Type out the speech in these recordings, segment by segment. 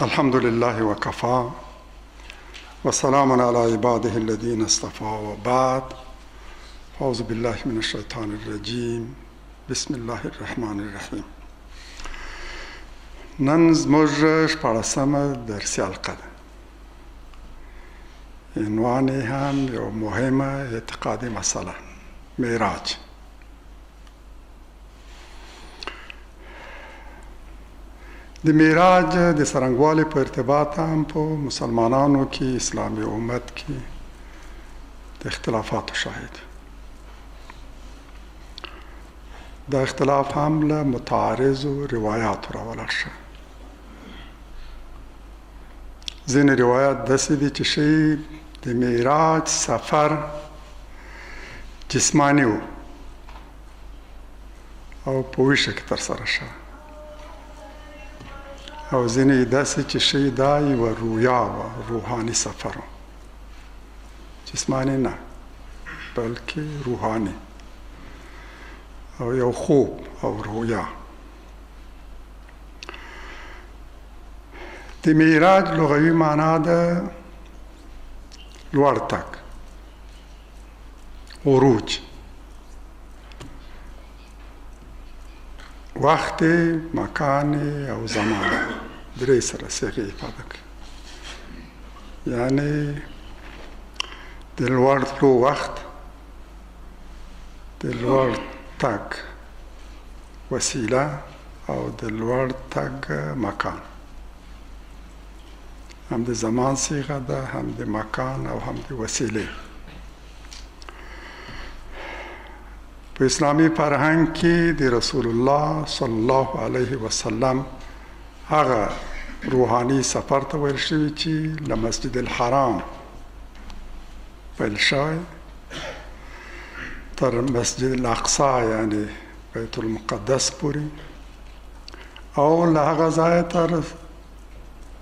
الحمد لله وكفى وسلام على عباده الذين اصطفى وبعد. أعوذ بالله من الشيطان الرجيم. بسم الله الرحمن الرحیم. نن زموږ شپاړسمه درسي حلقه ده. عنوان یې هم یو مهمه اعتقادي مسله، معراج. د معراج د څرنګوالي په ارتباط هم په مسلمانانو کې، اسلامي امت کې د اختلافاتو شاهد. دا اختلاف هم له متعارضو روایاتو راولاړ شوی. ځینې روایات داسې دي چې ښیي د معراج سفر جسماني و او په ویښه کې ترسره شوی، او ځینې داسې چې ښیي دا یوه رویا وه، روحاني سفر و، جسماني نه بلکې روحاني، او یو خوب او رویا. د معراج لغوي معنا ده لوړ تګ، عروج. وخت، مکان او زمان درې سره صيغې ifade کوي. یعنی د لوړ تلو وخت، د لوړ تګ وسیله او د لوړ تګ مکان. هم د زمان صيغه ده، هم د مکان او هم د وسیلې. په اسلامي فرهنګ کې د رسول الله صلی الله علیه وسلم هغه روحاني سفر ته ویل شوی چې له مسجد الحرام پیل شوی تر مسجد الاقصی یعنی بیت المقدس پورې، او له هغه ځایه تر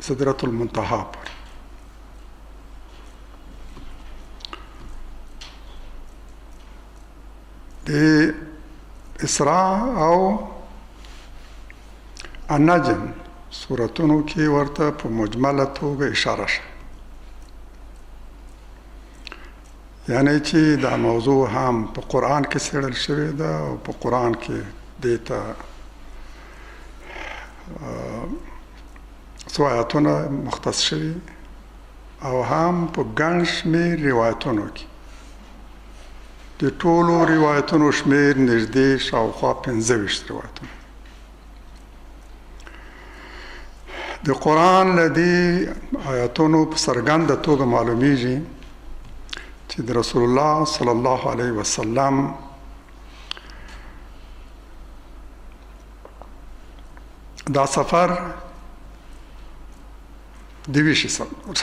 سدرة المنتهى پورې. د اسراء او النجم سورتونو کې ورته په مجمله توګه اشاره شوه، یعنی چې دا موضوع هم په قرآن کې څېړل شوې ده او په قرآن کې دې ته څو آیاتونه مختص شوي، او هم په ګڼ شمېر روایتونو کې. د ټولو روایتونو شمېر نږدې شاوخوا 25 روایتونه. د قرآن له دې آیاتونو په څرګنده توګه معلومیږي چې د رسول الله صلی الله علیه وسلم دا سفر د ویښې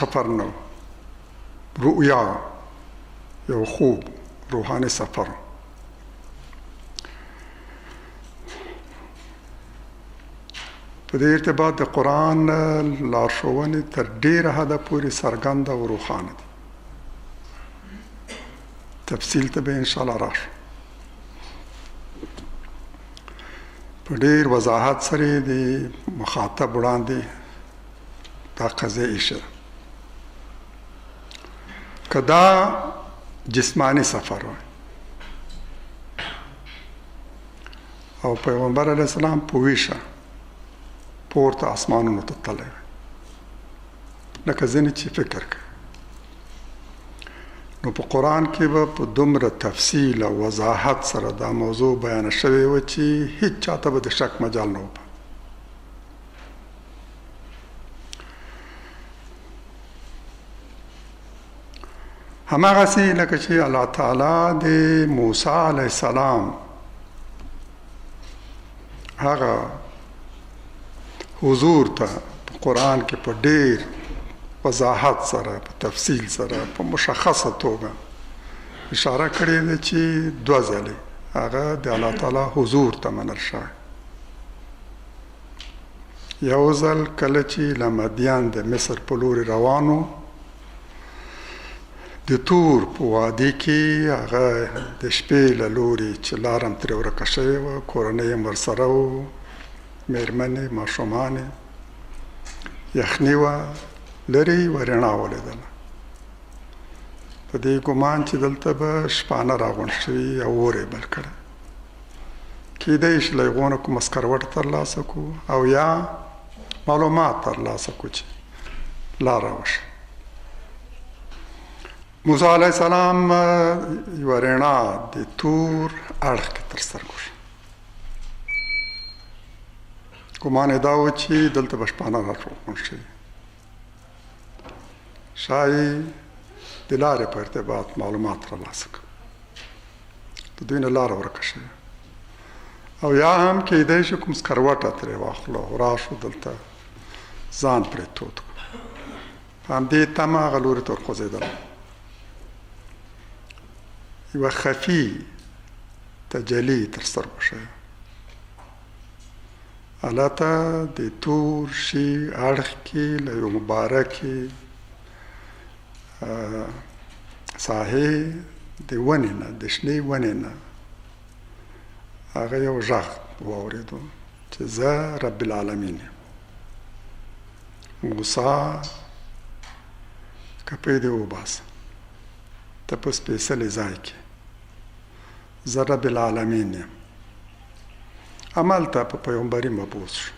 سفر نه و، رؤیا، یو خوب، روحاني سفر. په دې ارتباط د قرآن لارښوونې تر ډېره حده پورې څرګنده او روښانه دي. تفصیل ته به انشاءالله راشو. په ډېر وضاحت سره د مخاطب وړاندې دا قضیه ایښه. که دا جسمانی سفر وای او پیغمبر علیه السلام په ویښه پورته اسمانونو ته تللی وای، لکه ځینې چې فکر کوي، نو په قرآن کې به په دومره تفصیل او وضاحت سره دا موضوع بیان شوی و چې هیڅ چاته به د شک مجال نه و. هماغسې لکه چې الله تعالی د موسی علیه السلام هغه حضور ته په قرآن کې په ډېر وضاحت سره، په تفصیل سره، په مشخصه توګه اشاره کړې ده چې 2 ځلې هغه د الله تعالی حضور ته منل شوی. یو ځل کله چې له مدین د مصر په لوري روانو، د تور په وادي کې هغه د شپې له لوري چې لارم ترې ورکه شوې وه، کورنۍ یې ورسره وو، مېرمنې، ماشومانې، یخني وه، لرې یوه رڼا ولیدله. په دې ګمان چې دلته به شپانه راغونډ شوي او اور یې بل کړی. کیدای شي له هغو نه کوم سکروټ ترلاسه کړو او یا معلومات ترلاسه کړو چې لاره وشي. موسی علیه السلام یوه رڼا د تور اړخ کې تر سترګو شوه. ګمان یې دا و چې دلته به شپانه راغونډ شوي. ښایي د لارې په ارتباط معلومات ترلاسه کړو. د دوی نه لاره ورکه شوې او یا هم کیدای شي کوم سکروټه ترې واخلو او راشو دلته ځان پرې تود کړو. په همدې تمه هغه لوري ته ورخوځېدل. یوه خفي تجلي تر سترګو شوې. هلته د تور شي اړخ کې له یو مبارکې ساحې د ونې نه، د شنې ونې نه هغه یو غږ واورېدو چې زه رب العالمین یم. موسی کپۍ دې وباسه، ته په سپېڅلي ځای کې، زه رب العالمین یم. همالته په پیغمبري مبعوث شو.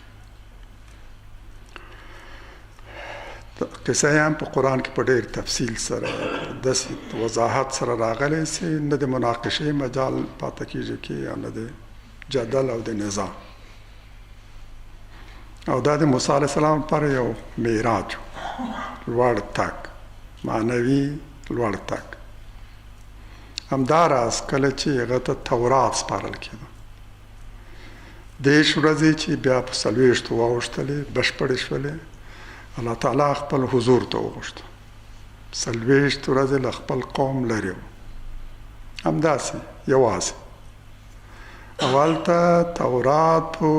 قصه هم په قرآن کې په ډېر تفصیل سره داسې وضاحت سره راغلی چې نه د مناقشې مجال پاته کېږي کې او نه د جدل او د نزاع. او دا د موسی علیه السلام لپاره یو معراج و، لوړ تګ، معنوي لوړ تګ. همداراز کله چې هغه ته تورات سپارل کېده، دېرش ورځې چې بیا په 40 واوښتلې بشپړې شولې، الله تعالی خپل حضور ته وغوښته. 40 ورځې له خپل قوم لرې و، همداسې یوازې. اولته تورات په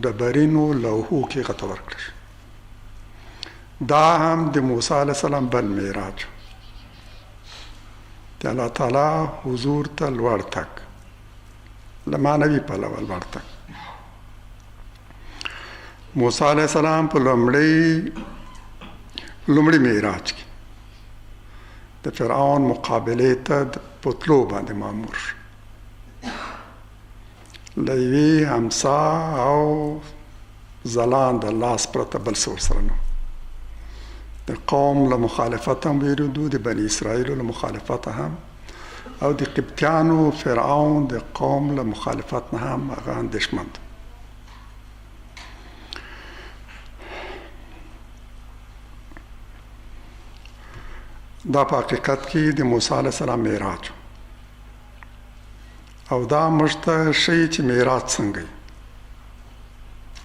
ډبرینو لوحو کې غته ورکړل شو. دا هم د موسی علیه السلام بل معراج و، د الله تعالی حضور ته لوړ تګ، له معنوي پلوه لوړ تګ. موسی علیه السلام په لومړي معراج کې د فرعون مقابلې ته په تلو باندې مامور شو. له یوې همسا او ځلانده لاس پرته بل څه ورسره نه و. د قوم له مخالفت هم ویرېدو، د بني اسرائیلو له مخالفت هم، او د قبطیانو فرعون د قوم له مخالفت نه هم هغه اندېښمن و. دا په حقیقت کې د موسی علیه السلام معراج او دا موږ ته ښیي چې معراج څنګه وي.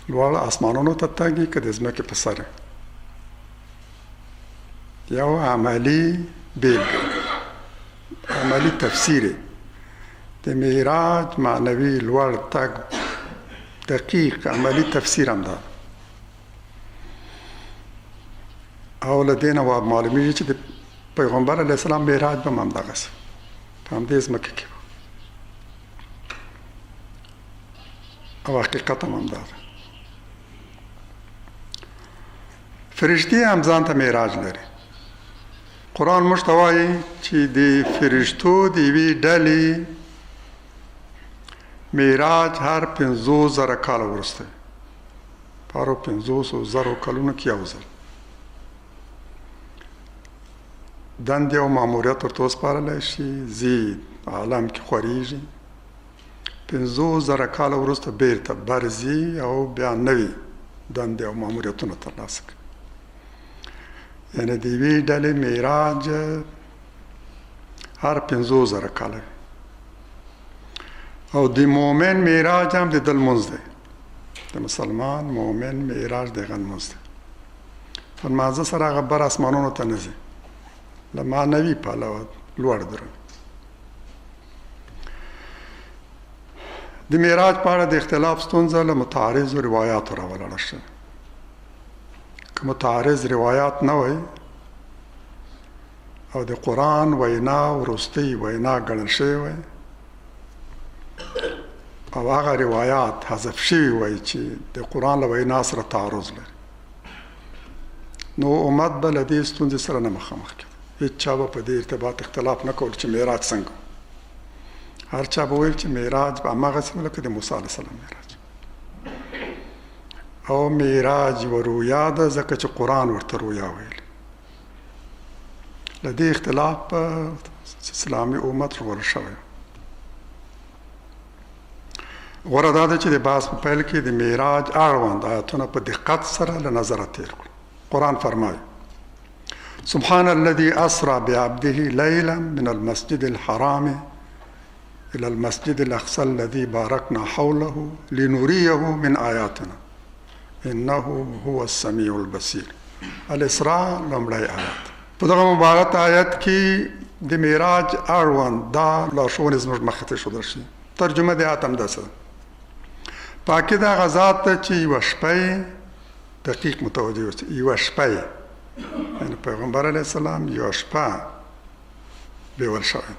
لوړ اسمانونو ته تګ یې که د ځمکې په سر یو عملي بیلګه، عملي تفسیر د معراج معنوي لوړ تګ دقیق عملي تفسیر هم ده. او له دې نه معلومیږي چې د پیغمبر علیه السلام معراج به هم همدغسې په همدې ځمکه کې و او حقیقت هم همدا ده. فرشتې هم ځان ته معراج لري. قرآن موږ ته وایي چې د فرشتو د یوې ډلې معراج هر 50,000 کاله وروسته، په هرو 50,000 کلونو کې یو ځل دندې او ماموریت ورته وسپارلی شي، ځي عالم کې خورېږي، 50,000 کاله وروسته بیرته برځي او بیا نوي دندې او ماموریتونه ترلاسه کوي. یعنې د یوې ډلې معراج هر 50,000 کاله وي. او د مؤمن معراج هم د ده لمونځ دی. د مسلمان مؤمن معراج د هغه لمونځ دی. په لمانځه سره هغه بر اسمانونو ته نه ځي، له معنوي پلوه لوړ دروي. د معراج په اړه د اختلاف ستونزه له متعارضو روایاتو راولاړه شوه. که متعارض روایات نه وای او د قرآن وینا وروستۍ وینا ګڼل شوې وای او هغه روایات حذف شوي وای چې د قرآن له وینا سره تعارض لري، نو امت به له دې ستونزې سره نه مخامخ کېده. هېچا به په دې ارتباط اختلاف نه کول چې معراج څنګه. هر چا به ویل چې معراج به هماغسې و لکه د موسی علیه السلام معراج. او معراج یوه رویا ده ځکه چې قرآن ورته رویا ویل. له دې اختلاف په اسلامي امت ژغورل شوی. غوره دا ده چې د بحث په پیل کې د معراج اړوند آیاتونه په دقت سره له نظره تیر کړو. قرآن فرمایي سبحان الذي اسرى بعبده ليلا من المسجد الحرام الى المسجد الاقصى الذي باركنا حوله لنريه من آیاتنا انه هو السميع البصير. الاسراء لومړی آیات. په دغه مبارک آیت کې د معراج اړوند دا لارښوونې زموږ مخې ته ایښودل شي. ترجمه د آیات همداسې ده. پاکي د هغه ذات ته چې یوه شپه دقیق متوجه اوسئ. یوه شپه یعنې پیغمبر علیه السلام یوه شپه بیول شوی.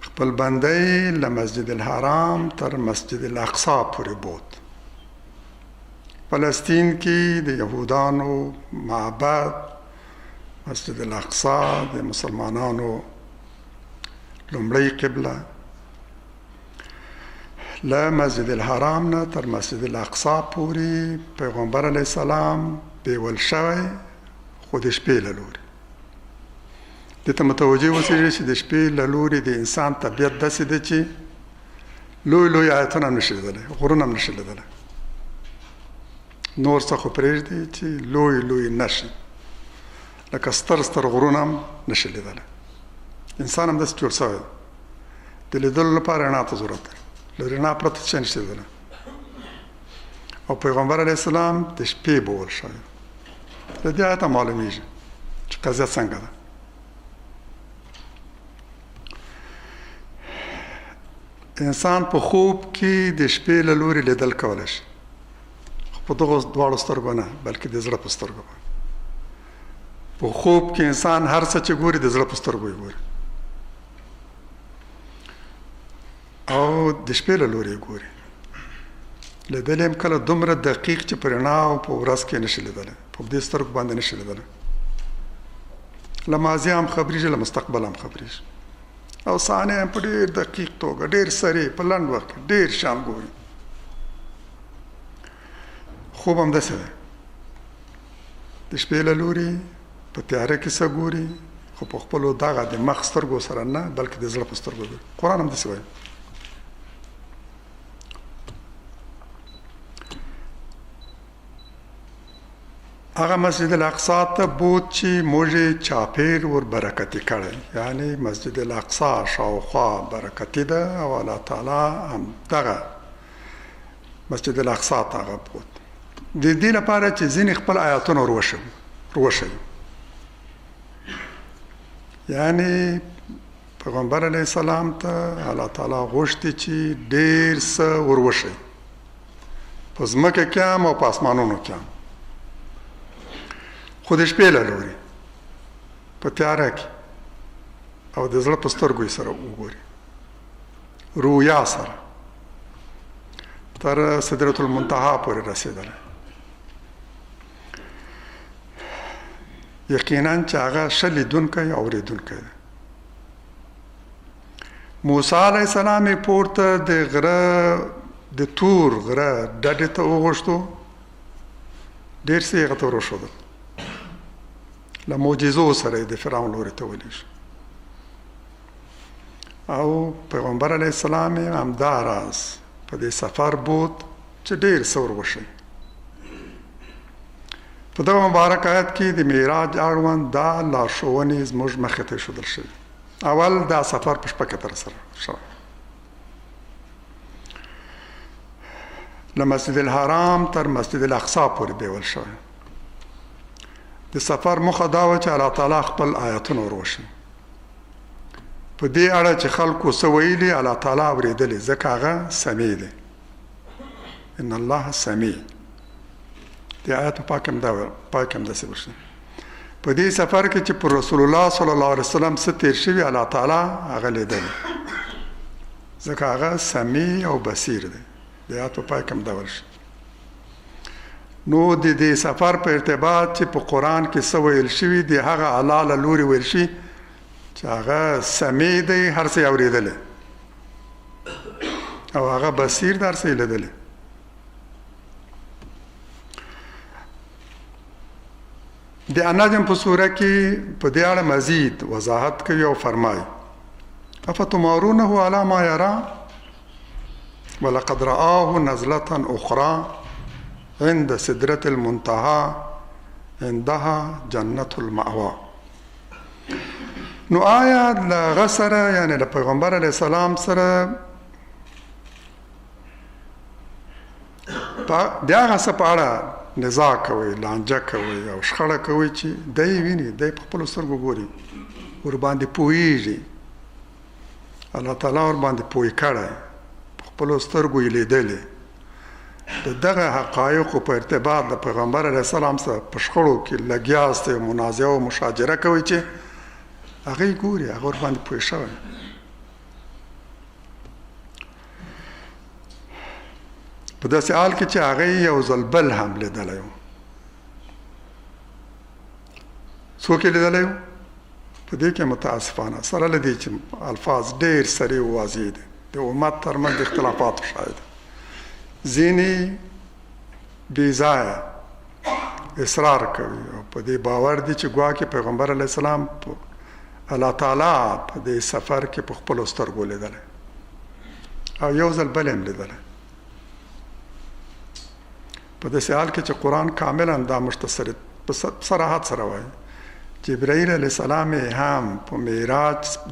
خپل بندی له مسجد الحرام تر مسجد الاقصی پورې بوت. فلسطین کې د یهودانو معبد مسجد الاقصی د مسلمانانو لومړی قبله. له مسجد الحرام نه تر مسجد الاقصی پورې پیغمبر علیه السلام بیول شوی، خو د شپې له لورې. دې ته متوجه اوسئ چې د شپې له لورې د انسان طبیعت داسې دی چې لوی لوی آیتونه هم نشي لیدلی، غرونه هم نشي لیدلی. نور څه خو پرېږدي چې لوی لوی نشي، لکه ستر ستر غرونه هم نشي لیدلی. انسان هم داسې جوړ شوی دی. د لیدلو لپاره رڼا ته ضرورت دی. له رڼا پرته څه نشي لیدلی. او پیغمبر علیه السلام د شپې بول شوی. له دې آیته معلومیږي چې قضیه څنګه ده. انسان په خوب کې د شپې له لورې لیدل کولی شي، خو په دغو دواړو سترګو نه، بلکې د زړه په سترګو باندې. په خوب کې انسان هر څه چې ګوري د زړه په سترګو یې ګوري، او د شپې له لورې یې ګوري. لیدل هم کله دومره دقیق چې په رڼا او په ورځ کې نشي لیدلی، په دې سترګو باندې نشي لیدلی. له ماضي هم خبرېږي، له مستقبل هم خبرېږي، او صحنې هم په ډېر دقیق توګه ډېر سریع په لنډ وخت کې ډېر شان ګوري. خوب هم داسې دی. د شپې له لورې په تیاره کې څه ګوري، خو په خپلو دغه د مخ سترګو سره نه، بلکې د زړه په سترګو ګوري. قرآن هم داسې وایي. هغه مسجد الاقصی ته بوت چې موږ یې چاپېر ور برکتي کړی، یعنی مسجد الاقصی شاوخوا برکتي ده، او الله تعالی هم دغه مسجد الاقصی ته هغه بوت د دې لپاره چې ځینې خپل آیاتونه وروښیي. یعنی پیغمبر علیه السلام ته الله تعالی غوښتي چې ډېر څه وروښیي، په ځمکه کې هم او په اسمانونو کې هم. خو د شپې له لورې په تیاره کې او د زړه په سترګو یې سره وګوري، رویا سره تر سدرة المنتهى پورې رسېدلی. یقینا چې هغه ښه لیدونکی او اورېدونکی دی. موسی علیه السلام یې پورته د غره د تور غره ډډې ته وغوښتو، ډېر څه یې هغه ته وروښودل. له معجزو سره یې د فرعون لوري ته ولېږه، او پیغمبر علیه السلام یې همداراز په دې سفر بوت چې ډېر څه وروښیي. په دغه مبارک آیت کې د معراج اړوند دا لارښوونې زموږ مخې ته ایښودل شوي. اول دا سفر په شپه کې ترسره شوی. له مسجد الحرام تر مسجد الاقصی پورې بیول شوی. د سفر موخه دا وه چې الله تعالی خپل آیاتونه وروښیي. په دې اړه چې خلکو څه ویلي، الله تعالی اورېدلي، ځکه هغه سمیع دی. ان الله سمیع. د آیات په پاک هم داسې وشي. په دې سفر کې چې پر رسول الله صلی الله علیه وسلم څه تیر شوي، الله تعالی هغه لیدلی، ځکه هغه سمیع او بصیر دی. د آیات په پاک هم دا ورشي. نو د دې سفر په ارتباط چې په قرآن کې څه ویل شوي د هغه الله له لورې ویل شي چې هغه سمیع دی، هر څه یې اورېدلی او هغه بصیر دی، هر څه یې لیدلی. د النجم په سوره کې په دې اړه مزید وضاحت کوي او فرمایي افتمارونه علی ما یرا ولقد رآه نزلة أخرى عند سدرة المنتهى عندها جنة المأوى. نو آیا لغه سره یعنی د پیغمبر علیه السلام سره د هغه څه په اړه نزاع کوي، لانجه کوي او شخړه کوي چې دی ویني، دی په خپلو سترګو ګوري، ورباندې پوهېږي، الله تعالی ورباندې پوه کړی، په خپلو سترګو یې لیدلی. د دغه حقایقو په ارتباط د پیغمبر علیه السلام سره په شخړو کې لګیاست او منازعه او مشاجره کوي چې هغه یې ګوري، هغه ورباندې پوه شوی. په داسې حال کې چې هغه یو ځل بل هم لیدلی و. څوک یې لیدلی و؟ په دې کې متاسفانه سره له دې چې الفاظ ډېر صریح او واضح دي، د امت ترمنځ د اختلافاتو شاهد ځینې بې ځایه اصرار کوي او په دې باور دي چې ګواکې پیغمبر علیه السلام الله تعالی په دې سفر کې په خپلو سترګو لیدلی او یو ځل بل هم لیدلی. په داسې حال کې چې قرآن کاملا دا مشتصر په صراحت سره وایي جبرائیل علیه السلام هم په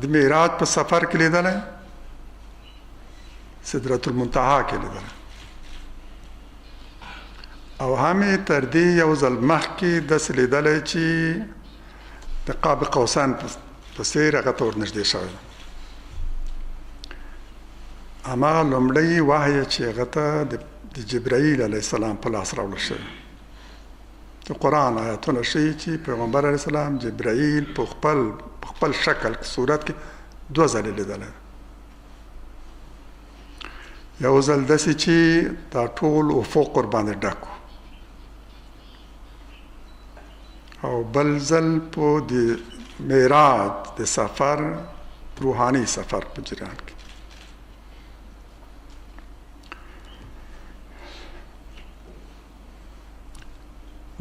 د معراج په سفر کې لیدلی، سدرة المنتهى کې لیدلی او هم یې تر دې یو ځل مخکې داسې لیدلی چې د قاب قوسین په څېر هغه ته ورنږدې شوی. هماغه لومړی وحی چې هغه ته د جبرائیل علیه السلام په لاس راوړل شوی. د قرآن آیاتونه ښیي چې پیغمبر علیه السلام جبرائیل په خپل شکل صورت کې 2 ځلې لیدلی. یو ځل داسې چې دا ټول افق ورباندې ډک او بل ځل په د معراج د سفر روحاني سفر په جریان کې.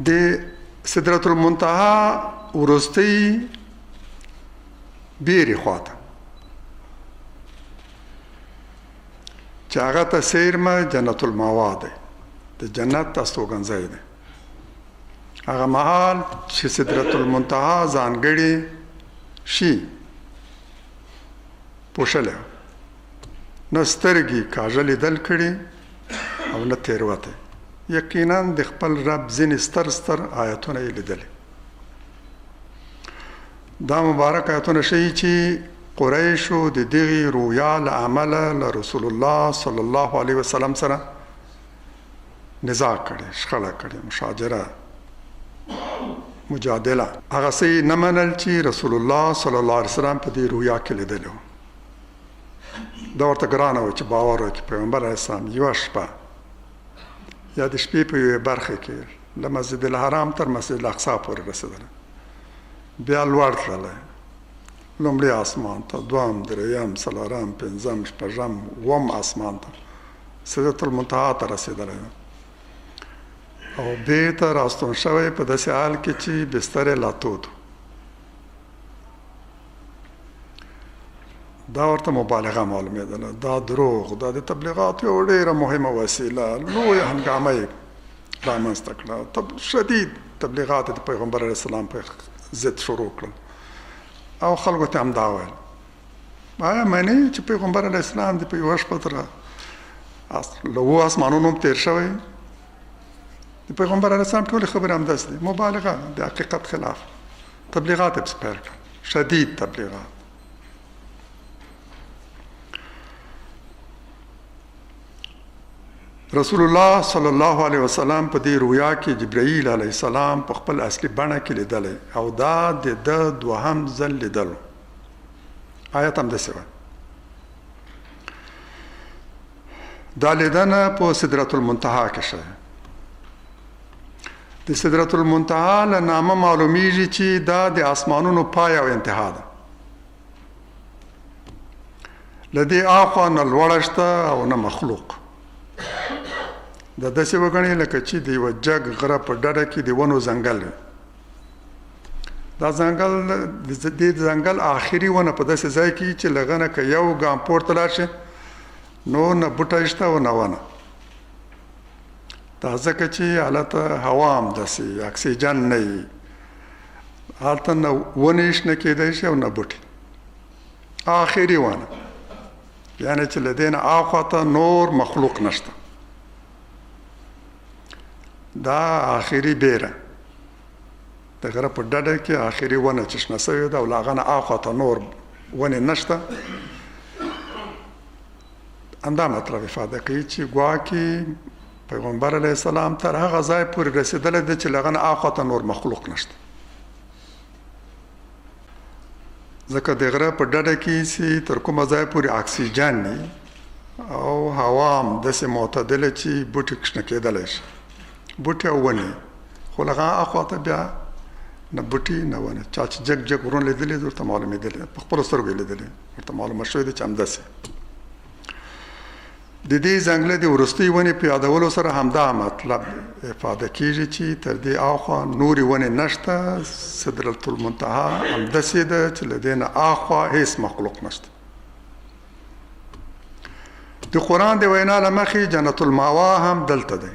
د سدرة المنتهى وروستۍ بیرې خواته چې هغه ته سیرمه جنت المأوا دی، د جنت استوګنځی دی. هغه مهال چې سدرة المنتهى ځانګړي شي پوښلی نه سترګې کاږه لیدل کړي او نه تېروتی، یقینا د خپل رب ځینې ستر آیتونه یې لیدلي. دا مبارک آیتونه ښیي چې قریشو د دغې رویا له امله له رسول الله صلی الله علیه وسلم سره نزاع کړې، شخړه کړې، مشاجره، مجادله. هغه څه یې نه منل چې رسول الله صلی الله علیه وسلم په دې رویا کې لیدلی و. دا ورته ګرانه وه چې باور وکړي پیغمبر علیه السلام یوه شپه یا د شپې په یوې برخه کې له مسجد الحرام تر مسجد الاقصی پورې رسېدلی، بیا لوړ تللی لومړي اسمان ته، دویم، درېیم، څلورم، پنځم، شپږم، اووم اسمان ته، سدرة المنتهى ته رسېدلی او بیرته راستون شوی په داسې حال کې چې بستر یې لا تود. دا ورته مبالغه معلومېدله، دا دروغ، دا د تبلیغاتو یو ډېره مهمه وسیله، لویه هنګامه یې رامنځته کړه. شدید تبلیغات د پیغمبر علیه السلام په ضد شروع کړل او خلکو ته هم دا ویل آیا منې چې پیغمبر علیه السلام د په یوه شپه تر له 7 اسمانونو تېر شوی؟ د پیغمبر علیه السلام ټولې خبرې همداسې دي، مبالغه، د حقیقت خلاف. تبلیغات یې پسې پیل کړل، شدید تبلیغات. رسول الله صلی الله علیه وسلم په دې رویا کې جبرائیل علیه السلام په خپل اصلي بڼه کې لیدلی او دا د ده 2م ځل لیدلو. آیت هم داسې وایي دا لیدنه په سدرة المنتهى کې شوې د سدرة المنتهى له نامه معلومیږي چې دا د اسمانونو پای او انتها ده. له دې اخوا نه لوړه شته او نه مخلوق. دا داسې وګڼئ لکه چې د یوه جګ غره په ډډه کې د ونو ځنګل وي. دا ځنګل د ځنګل آخري ونه په داسې ځای کې چې له هغه نه که یو ګام پورته لاړ شي نو نه بوټی شته او نه ونه. دا ځکه چې هلته هوا هم داسې اکسیجن نه وي، هلته نه ونې شنه کېدی شي او نه بوټي. آخري ونه یعنې چې له دې نه اخواته نور مخلوق نشته. دا آخري بیره د غره په ډډه کې آخري ونه چې شنه سوې ده او له هغه نه اخواته نور ونې نشته. همدا مطلب افاده کوي چې ګواکې پیغمبر علیه السلام تر هغه ځای پورې رسېدلی دی چې له هغه نه اخواته نور مخلوق نشته. ځکه د غره په ډډه کې چې تر کومه ځای پورې اکسیجن وي او هوا هم داسې معتدله چې بوټي شنه کېدلی شي، بوټي او ونې، خو له هغه اخواته بیا نه بوټي نه ونه. چا چې جګ جګ غرونه لیدلي ورته معلومېدلي، په خپلو سترګو یې لیدلي، ورته معلومه شوې ده چې همداسې. د دې ځنګله د وروستۍ ونې په یادولو سره همدا مطلب افاده کېږي چې تر دې اخوا نورې ونې نشته. سدرة المنتهى همداسې ده چې له دې نه اخوا هېڅ مخلوق نشته. د قرآن د وینا له مخې جنت المأوا هم دلته دی.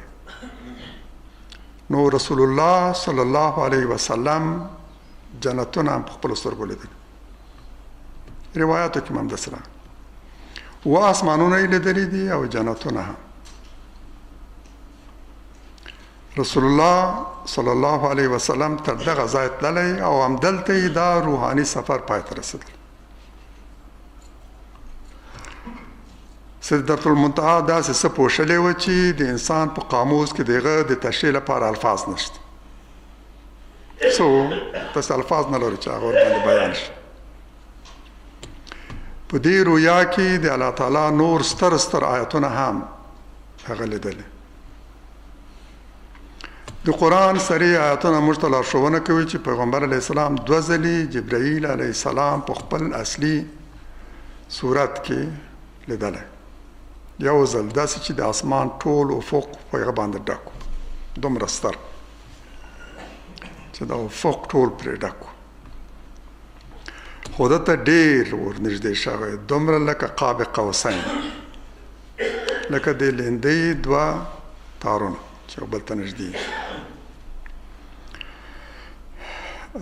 نو رسول الله صلی الله علیه وسلم جنتونه هم په خپلو سترګو لیدلي، روایاتو کې هم همداسې راغلي. و اسمانونه یې لیدلي دي او جنتونه هم. رسول الله صلی الله علیه وسلم تر دغه ځای تللی او همدلته یې دا روحاني سفر پای ته رسېدلی. سدرة المنتهى داسې څه پوښلې وه چې د انسان په قاموس کې د هغه د تشریح لپاره الفاظ نشته. څه داسې الفاظ نه لري چې هغه ورباندې بیان شي. په دې رویا کې د الله تعالی نور ستر ستر آیتونه هم هغه لیدلي. د قرآن صریح آیتونه موږ ته لارښوونه کوي چې پیغمبر علیه السلام 2 ځلې جبرائیل علیه السلام په خپل اصلي صورت کې لیدلی. یو ځل داسې چې د اسمان ټول افق په هغه باندې ډک و، دومره ستر چې د افق ټول پرې ډک و، خو ده ته ډېر ورنږدې شوی، دومره لکه قاب قوسین، لکه د لیندۍ 2 تارونه چې یو بل ته نږدې.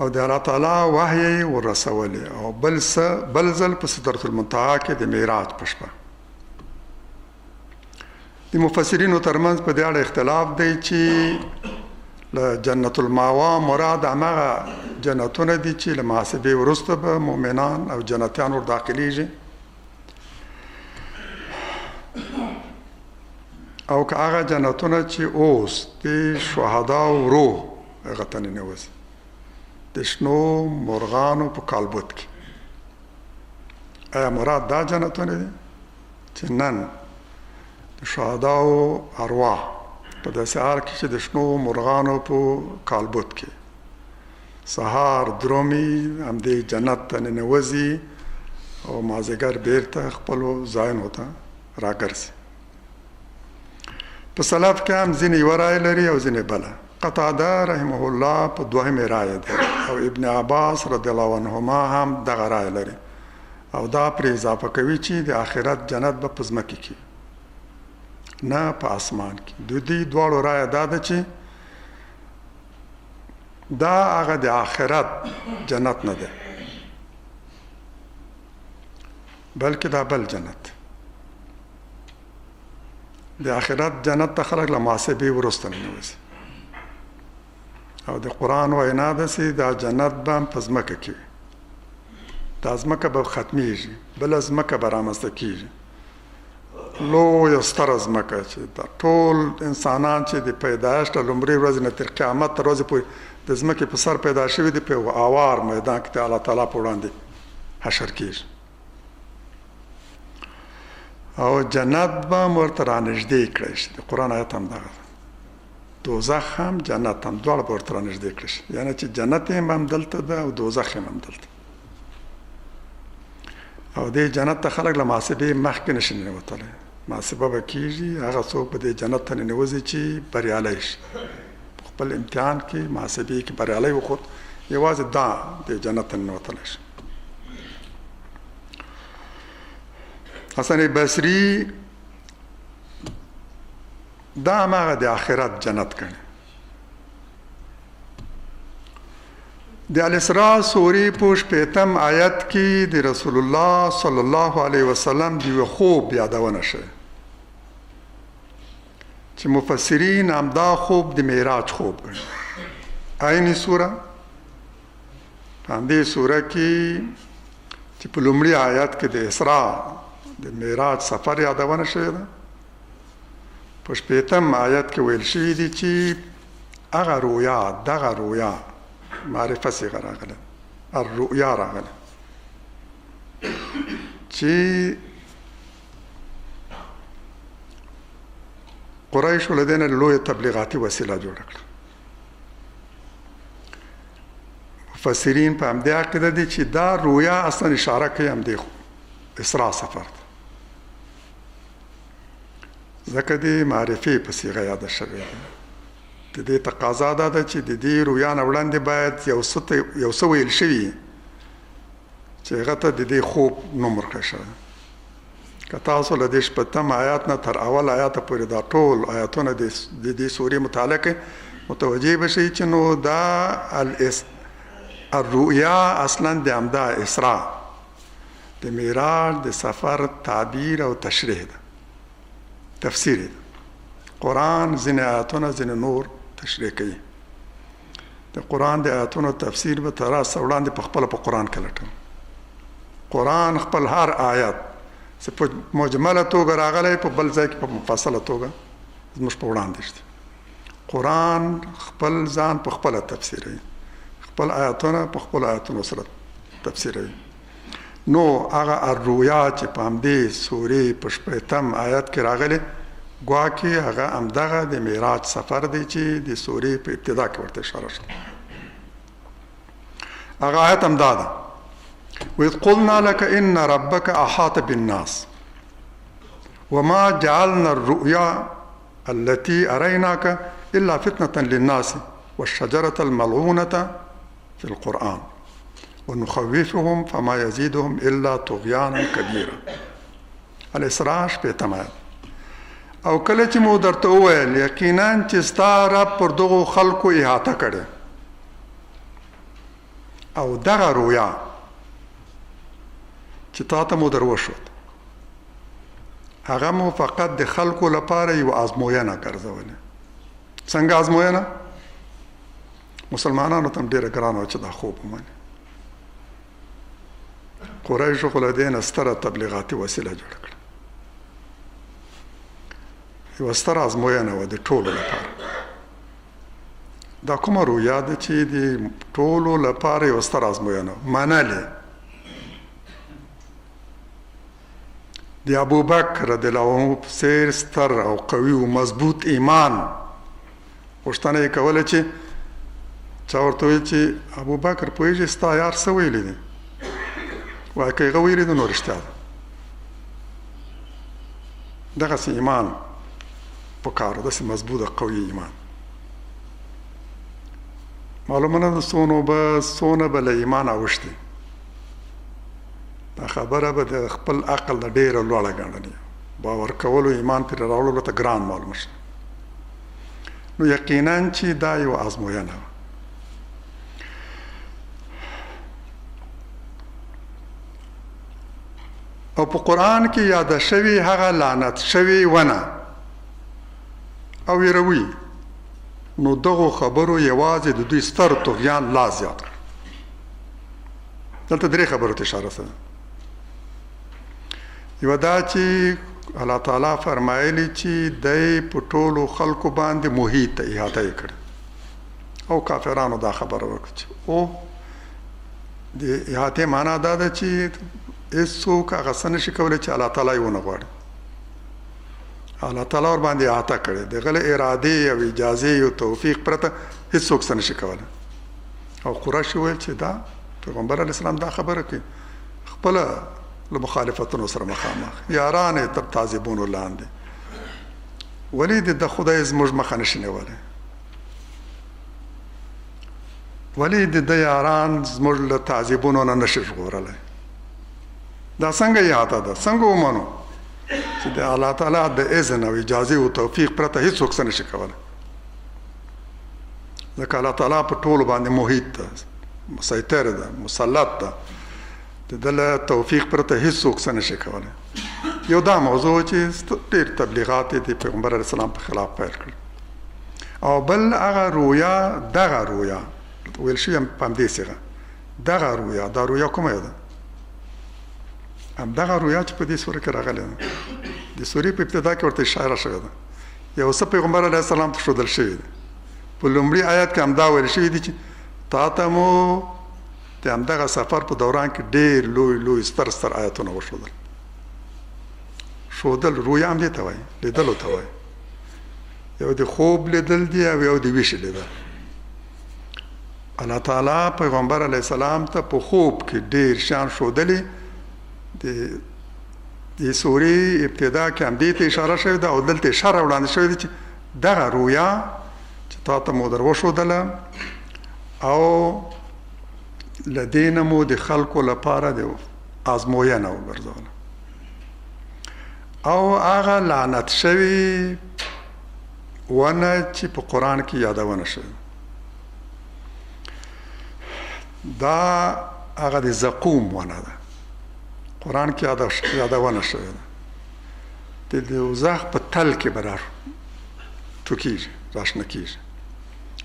او د الله تعالی وحی ورسولی. او بل ځل په سدرة المنتهى کې د معراج په شپه. د مفسرینو ترمنځ په دې اړه اختلاف دی چې له جنت المأوا مراد همغه جنتونه دي چې له محاسبې وروسته به مؤمنان او جنتیان ور داخلیږي، او که هغه جنتونه چې اوس د شهداو روح هغه ته ننوځي د شنو مرغانو په کالبوت کې. آیا مراد دا جنتونه دي چې نن د شهداو ارواح په داسې حال کې چې د شنو مرغانو په کالبوت کې سهار درومي همدې جنت ته ننوځي او مازدیګر بیرته خپلو ځایونو ته راګرځي؟ په سلف کې هم ځینې یوه رایه لري او ځینې بله. قتاده رحمه الله په 2مې رایه دی او ابن عباس رضی الله عنهما هم دغه رایه لري او دا پرې اضافه کوي چې د آخرت جنت به په ځمکې کې نه په اسمان کې. د دې دواړو رایه دا ده چې دا هغه د آخرت جنت نه دی بلکې دا بل جنت. د آخرت جنت ته خلک له محاسبې وروسته ننوځي او د قرآن وینا ده چې دا جنت به هم په ځمکه کې وي. دا ځمکه به ختمیږي، بله ځمکه به رامنځته کېږي، لویه ستره ځمکه چې دا ټول انسانان چې د پیدایښت له لومړۍ ورځې نه تر قیامت تر ورځې پورې د ځمکې په سر پیدا شوي دي، په یو اوار میدان کې د الله تعالی په وړاندې حشر کېږي او جنت به هم ورته رانږدې کړی شي. د قرآن آیت هم دغه ده دوزخ هم جنت هم دواړه به ورته رانږدې کړی شي، یعنې چې جنت هم همدلته ده او دوزخ هم همدلته. او دې جنت ته خلک له محاسبې مخکې نشي ننوتلی. محاسبه به کېږي، هغه څوک به دې جنت ته ننوځي چې بریالی شي، په خپل امتحان کې محاسبې کې بریالی وخوت، یوازې دا دې جنت ته ننوتلی شي. حسن بصري دا هماغه د آخرت جنت ګڼي. د الاسراء سورې په 15 آیت کې د رسول الله صلی الله علیه وسلم د یو خوب یادونه شوی چې مفسرین همدا خوب د معراج خوب ګڼي. عیني سوره په همدې سوره کې چې په لومړي آیت کې د اسراء د معراج سفر یادونه شوی ده، په 15 آیت کې ویل شوي دي چې هغه رویا، دغه رویا معرفه صیغه راغله، الرؤیا راغله، چې قریشو له دې نه لویه تبلیغاتي وسیله جوړه کړه. مفسرین په همدې عقیده دي چې دا رویا اصلا اشاره کوي همدې اسراء سفر ته، ځکه د معرفې په صیغه یاده شوې ده. د دې تقاضا دا ده چې د دې رویا نه وړاندې باید یو څه ویل شوي چې هغه ته د دې خوب نوم ورکړی شوی. که تاسو له دې 15 آیات نه تر اول آیاته پورې دا ټول آیاتونه د دې سورې متعلق متوجه بشئ چې نو دا الرؤیا اصلا د همدا اسراء د معراج د سفر تعبیر او تشریح ده، تفسیر ده. قرآن ځینې آیاتونه ځینې نور تشریح کوي. د قرآن د آیاتونو تفسیر به تر راسته وړاندې په خپله په قرآن کې لټوم. قرآن خپل هر آیات چې په مجمله توګه راغلی، په بل ځای کې په مفصله توګه زموږ په وړاندې شته. قرآن خپل ځان په خپله تفسیروي، خپل آیاتونه په خپل آیاتونو سره تفسیروي. نو هغه الرؤیا چې په همدې سورې په 15 آیات کې راغلی، ګواکې هغه همدغه د معراج سفر دی چې د سورې په ابتدا کې ورته اشاره شوه. هغه آیت همدا ده: وَإِذْ قُلْنَا لَكَ إِنَّ رَبَّكَ أَحَاطَ بِالنَّاسِ وَمَا جَعَلْنَا الرُّؤْيَا الَّتِي أَرَيْنَاكَ إِلَّا فِتْنَةً لِلنَّاسِ وَالشَّجَرَةَ الْمَلْعُونَةَ فِي الْقُرْآنِ وَنُخَوِّفُهُمْ فَمَا يَزِيدُهُمْ إِلَّا طُغْيَانًا كَبِيرًا. الاسراء 15 آیت. او کله چې مو درته وویل یقینا چې ستا رب پر دغو خلکو احاطه کړې، او دغه رویا چې تا ته مو در وشود هغه مو فقط د خلکو لپاره یو ازموینه ګرځولې. څنګه ازموینه؟ مسلمانانو ته ډېره ګرانه وه چې دا خوب ومني. قریشو خو له دې نه ستره تبلیغاتي وسیله جوړه کړه، یوه ستره ازموینه وه د ټولو لپاره. دا کومه رویا ده چې د ټولو لپاره یوه ستره ازموینه منلې. د ابوبکر رضی الله عنه په څېر ستر او قوي او مضبوط ایمان پوښتنه یې کوله چې چا ورته ویل چې ابوبکر پوهېږې ستا یار څه ویلی دی؟ وایي که هغه ویلي دی نو رښتیا ده. دغسې ایمان پکار و، داسې مضبوط قوي ایمان. معلومه نه ده څونه به له ایمانه اوښتي. دا خبره به د خپل عقل نه ډېره لوړه ګڼلې، باور کولو ایمان پرې راوړلو ته ګران معلومه شي. نو یقینا چې دا یو ازموینه وه. او په قرآن کې یاده شوي هغه لعنت شوي ونه او ویروي، نو دغو خبرو یوازې د دوی ستر طغیان لا زیات کړ. دلته 3 خبرو ته اشاره ده. یوه دا چې الله تعالی فرمایلی چې دی په ټولو خلکو باندې محیط ته احاطه یې کړه، او کافرانو دا خبره وکړه چې او د احاطې معنا دا ده چې هېڅوک هغه څه نشي کولی چې الله تعالی یې ونه غواړي. الله تعالی ور باندې احاطه کړی د غل اراده او اجازه او توفیق پرته هیڅوک څه نشي کولی. او قریش ویل چې دا پیغمبر علیه السلام دا خبره کوي خپل له مخالفتونو سره مخامخ یاران تر تعذیبونو لاندې ولې د خدای زموږ مخه نشي نیولی، ولې د یاران زموږ له تعذیبونو نه نشي ژغورلی. دا څنګه احاطه ده، څنګه ومنو چې د الله تعالی د اذن او اجازه او توفیق پرته هیڅوک څه نشي کولی. ځکه الله تعالی په ټولو باندې محیط ده، مسیطر ده، مسلط ده، د ده له توفیق پرته هیڅوک څه نشي کولی. یو دا موضوع چې ډېر تبلیغات د پیغمبر علیه السلام په خلاف پیل کړل. او بل هغه رویا، دغه رویا ویل شوي هم په همدې صیغه، دغه رویا، دا رویا کومه ده؟ همدغه رویا چې په دې سوره کې راغلې ده. د سورې په ابتدا کې ورته اشاره شوې ده. یو څه پیغمبر علیه السلام ته ښودل شوي دي. په لومړي آیات کې همدا ویل شوي دي چې تا ته مو د همدغه سفر په دوران کې ډېر لوی لوی ستر ستر آیاتونه وښودل. ښودل رویا هم دې ته وایي، لیدلو ته وایي. یو د خوب لیدل دي او یو د ویښې لیدل. الله تعالی پیغمبر علیه السلام ته په خوب کې ډېر شیان ښودلي. د سورې ابتدا کې هم دې ته اشاره شوې ده او دلته اشاره وړاندې شوې ده چې دغه رویا چې تا ته مو در وښودله او له دې نه مو د خلکو لپاره د ازموینه وګرځوله او هغه لعنت شوي ونه چې په قرآن کې یادونه شوې دا هغه د زقوم ونه ده. قرآن کې یادونه شوې ده. د دوزخ په تل کې به ټوکېږي، راشنه کېږي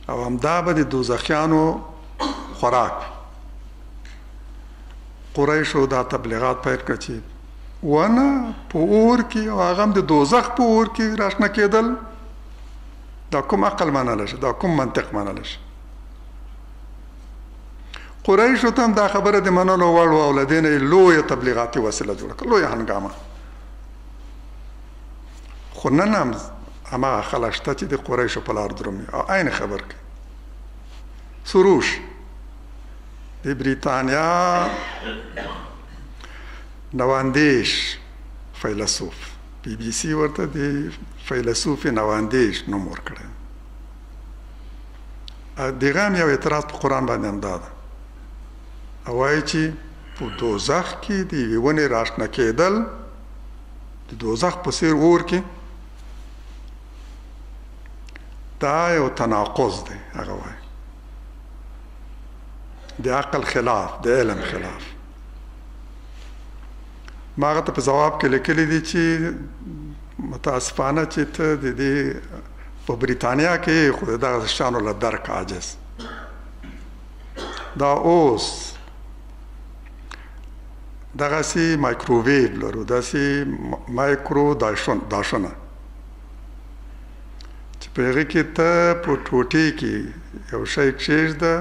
او همدا به د دوزخیانو خوراک. قریشو دا تبلیغات پیل کړه چې ونه په اور کې او هغه هم د دوزخ په اور کې راشنه کېدل، دا کوم عقل منلی شي، دا کوم منطق منلی شي؟ قریشو ته هم دا خبره د منلو وړ وه او له دې نه یې لویه تبلیغاتي وسیله جوړه کړه، لویه هنګامه. خو نن هم هماغه خلک شته چې د قریشو په لار درومي او عین خبر کوي. سروش د بریتانیا نواندیش فیلسوف، بی بی سی ورته د فیلسوف نواندیش نوم ورکړی. دغه هم یو اعتراض په قرآن باندې هم دا ده او وایي چې په دوزخ کې د یوې ونې راشنه کېدل د دوزخ په څېر اور کې دا یو تناقض دی. هغه وایي د عقل خلاف، د علم خلاف. ما هغه ته په ځواب کې لیکلي دي چې متاسفانه چې ته د دې په بریتانیا کې خو د دغه شیانو له درک عاجز. دا اوس دغسې مایکروویو لرو، داسې مایکرو داشونه چې په هغې کې ته په ټوټې کې یو شی کښېږده،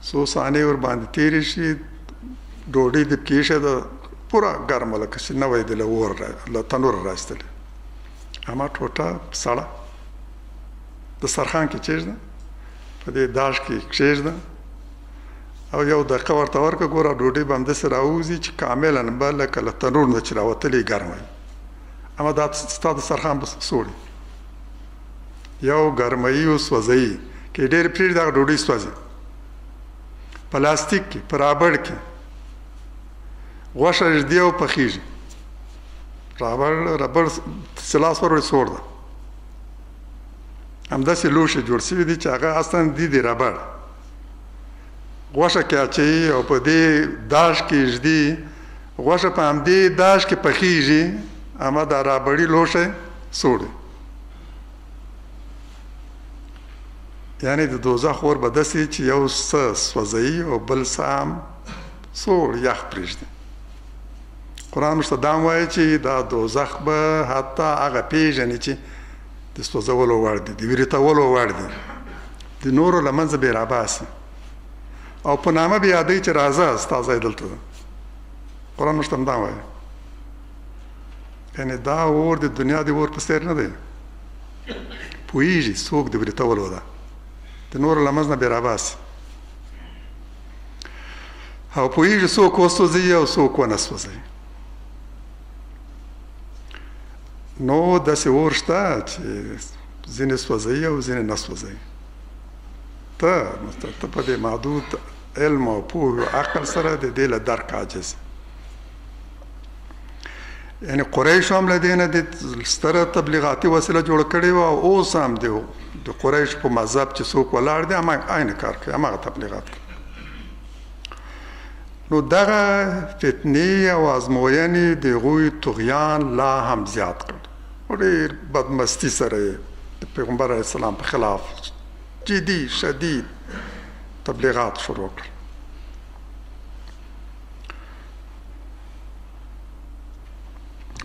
څو ثانیې ورباندې تېرې شي، ډوډۍ دې پکې ایښې ده پوره ګرمه لکه چې نوی دې له اور له تنور راایستلې، اما ټوټه سړه دسترخوان کې کښېږده، په دې داش کې کښېږده او یو دقیقه ورته ورکړه، ګوره ډوډۍ به همداسې راوځي چې کاملا به لکه له تنور نه چې راوتلې ګرمه وي. اما دا ستا دسترخوان به سوړي، یو ګرموي او سوځوي کې ډېر پرېږدي هغه ډوډۍ سوځي. پلاستیک کې، په رابړ کې غوښه ږدي او پخېږي. رابړ چې لاس ور وړي سوړ ده، همداسې لوښي جوړ شوي دي چې هغه اصلا دي د رابړ. غوښه کې اچوي او په دې داش کې ږدي، غوښه په همدې داش کې پخېږي، اما دا رابړي لوښی سوړ دی. یعنې د دوزخ اور به داسې چې یو څه سوځوي او بل څه هم سوړ یخ پرېږدي. قرآن موږ ته دا هم وایي چې دا دوزخ به حتی هغه پېژني چې د سوځولو وړ دي، د ویرېتولو وړ دي، د نورو له منځه بې راباسي او په نامه به یادوي چې راځه ستا ځای دلته ده. قرآن موږ ته هم دا وایي یعنې دا اور د دنیا د اور په څېر نه دی، پوهېږي څوک د بریتولو ده، د نورو له منځ نه بې راباسي، او پوهېږي څوک وسوځوي او څوک ونه سوځوي. نو داسې اور شته چې ځینې سوځوي او ځینې نه سوځوي. ته په دې محدود علم او پوهې او عقل سره د دې له درک عاجز. یعنې قریشو هم له دې نه د ستره تبلیغاتي وسیله جوړه کړې وه، او اوس هم د قریشو په مذهب چې څوک ولاړ دی هماغه عین کار کوي، هماغه تبلیغات کوي. نو دغه فتنې او ازموینې د هغوی طغیان لا هم زیات کړ، ډېر بدمستي سره د پیغمبر علیه السلام په خلاف جدي شدید تبلیغات شروع کړل.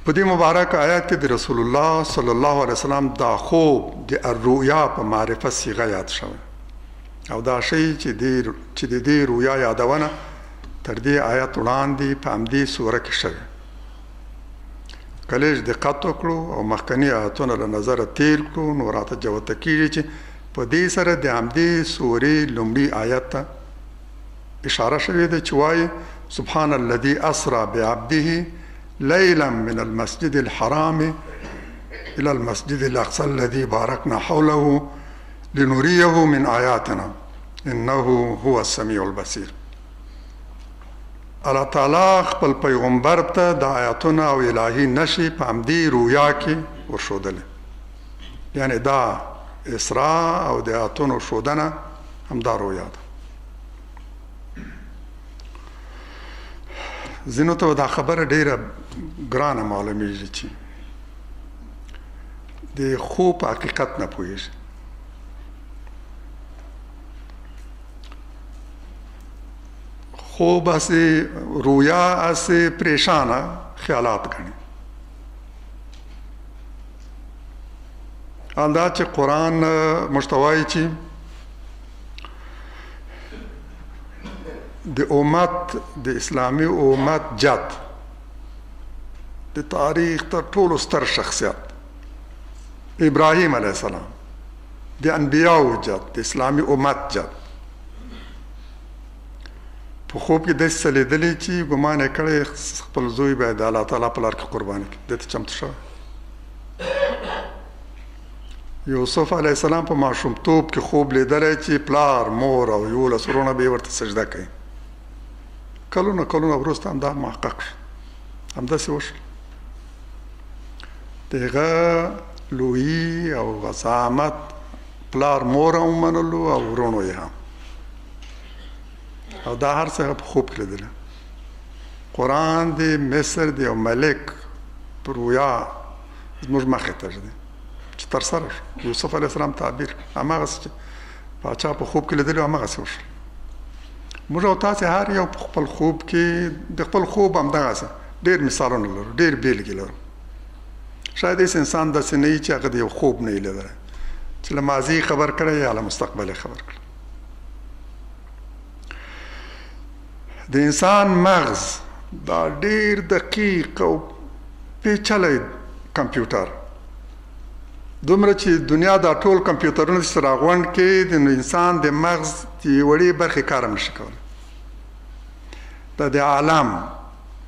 په دې مبارک آیات کې د رسول الله صلی الله علیه وسلم دا خوب د الرؤیا په معرفت صیغه یاد شوی، او دا شی چې د دې رؤیا یادونه تر دې آیات وړاندې په همدې سوره کې شوی. کله چې دقت وکړو او مخکني آیاتونه له نظره تیر کړو نو راته جوته کېږي چې په دې سره د همدې سورې لومړي آیت ته اشاره شوې ده چې وایي سبحان الذي اسرى بعبده ليلا من المسجد الحرام الى المسجد الاقصى الذي باركنا حوله لنريه من آیاتنا انه هو السميع البصير. الله تعالی خپل پیغمبر ته د آیاتونه او الهي نشي په همدې رویا کې ورښودلې، یعنی دا اسراء او د آیاتونو ښودنه همدا رویا ده. ځینو ته دا خبره ډیره ګرانه معلومیږي چې د خوب په حقیقت نه پوهېږي. خوب اسې رویا اسې پریشانه خیالات ګڼي. دا چې قرآن مشتوایي چې د امت د اسلامي امت جد د تاریخ تر ټولو ستر شخصیت ابراهیم علیه السلام د انبیاو جد د اسلامي امت جد په خوب کې داسې څه لیدلی چې ګمان یې کړی خپل زوی باید د الله تعالی په لار کې قرباني کړي، دې ته چمتو شوی. یوسف علیه السلام په ماشومتوب کې خوب لیدلی چې پلار مور او 11 وروڼه به یې ورته سجده کوي. کلونه وروسته همدا محقق شو، همداسې وشول. د هغه لویي او عظمت پلار مور هم ومنلو او وروڼو یې هم، او دا هر څه په خوب کې لیدله. قرآن د مصر د یو ملک په رویا زموږ مخې ته دی چې ترسره شو. یوسف علیه السلام تعبیر هماغسې چې پاچا په خوب کې لیدلي هماغسې وشول. موږ او تاسې هر یو په خپل خوب کې د خپل خوب همدغسې ډېر مثالونه لرو، ډېر بیلګې لرو. شاید هېڅ انسان داسې نه وي چې هغه د یو خوب نه وي لیدلی، چې له ماضي خبر کړی یا له مستقبل خبر کړی. د انسان مغز دا ډېر دقیق او پیچلی کمپیوټر، دومره چې دنیا دا ټول کمپیوټرونه چې راغونډ کړي د انسان د مغز د وړې برخې کار هم نشي کولی. دا د عالم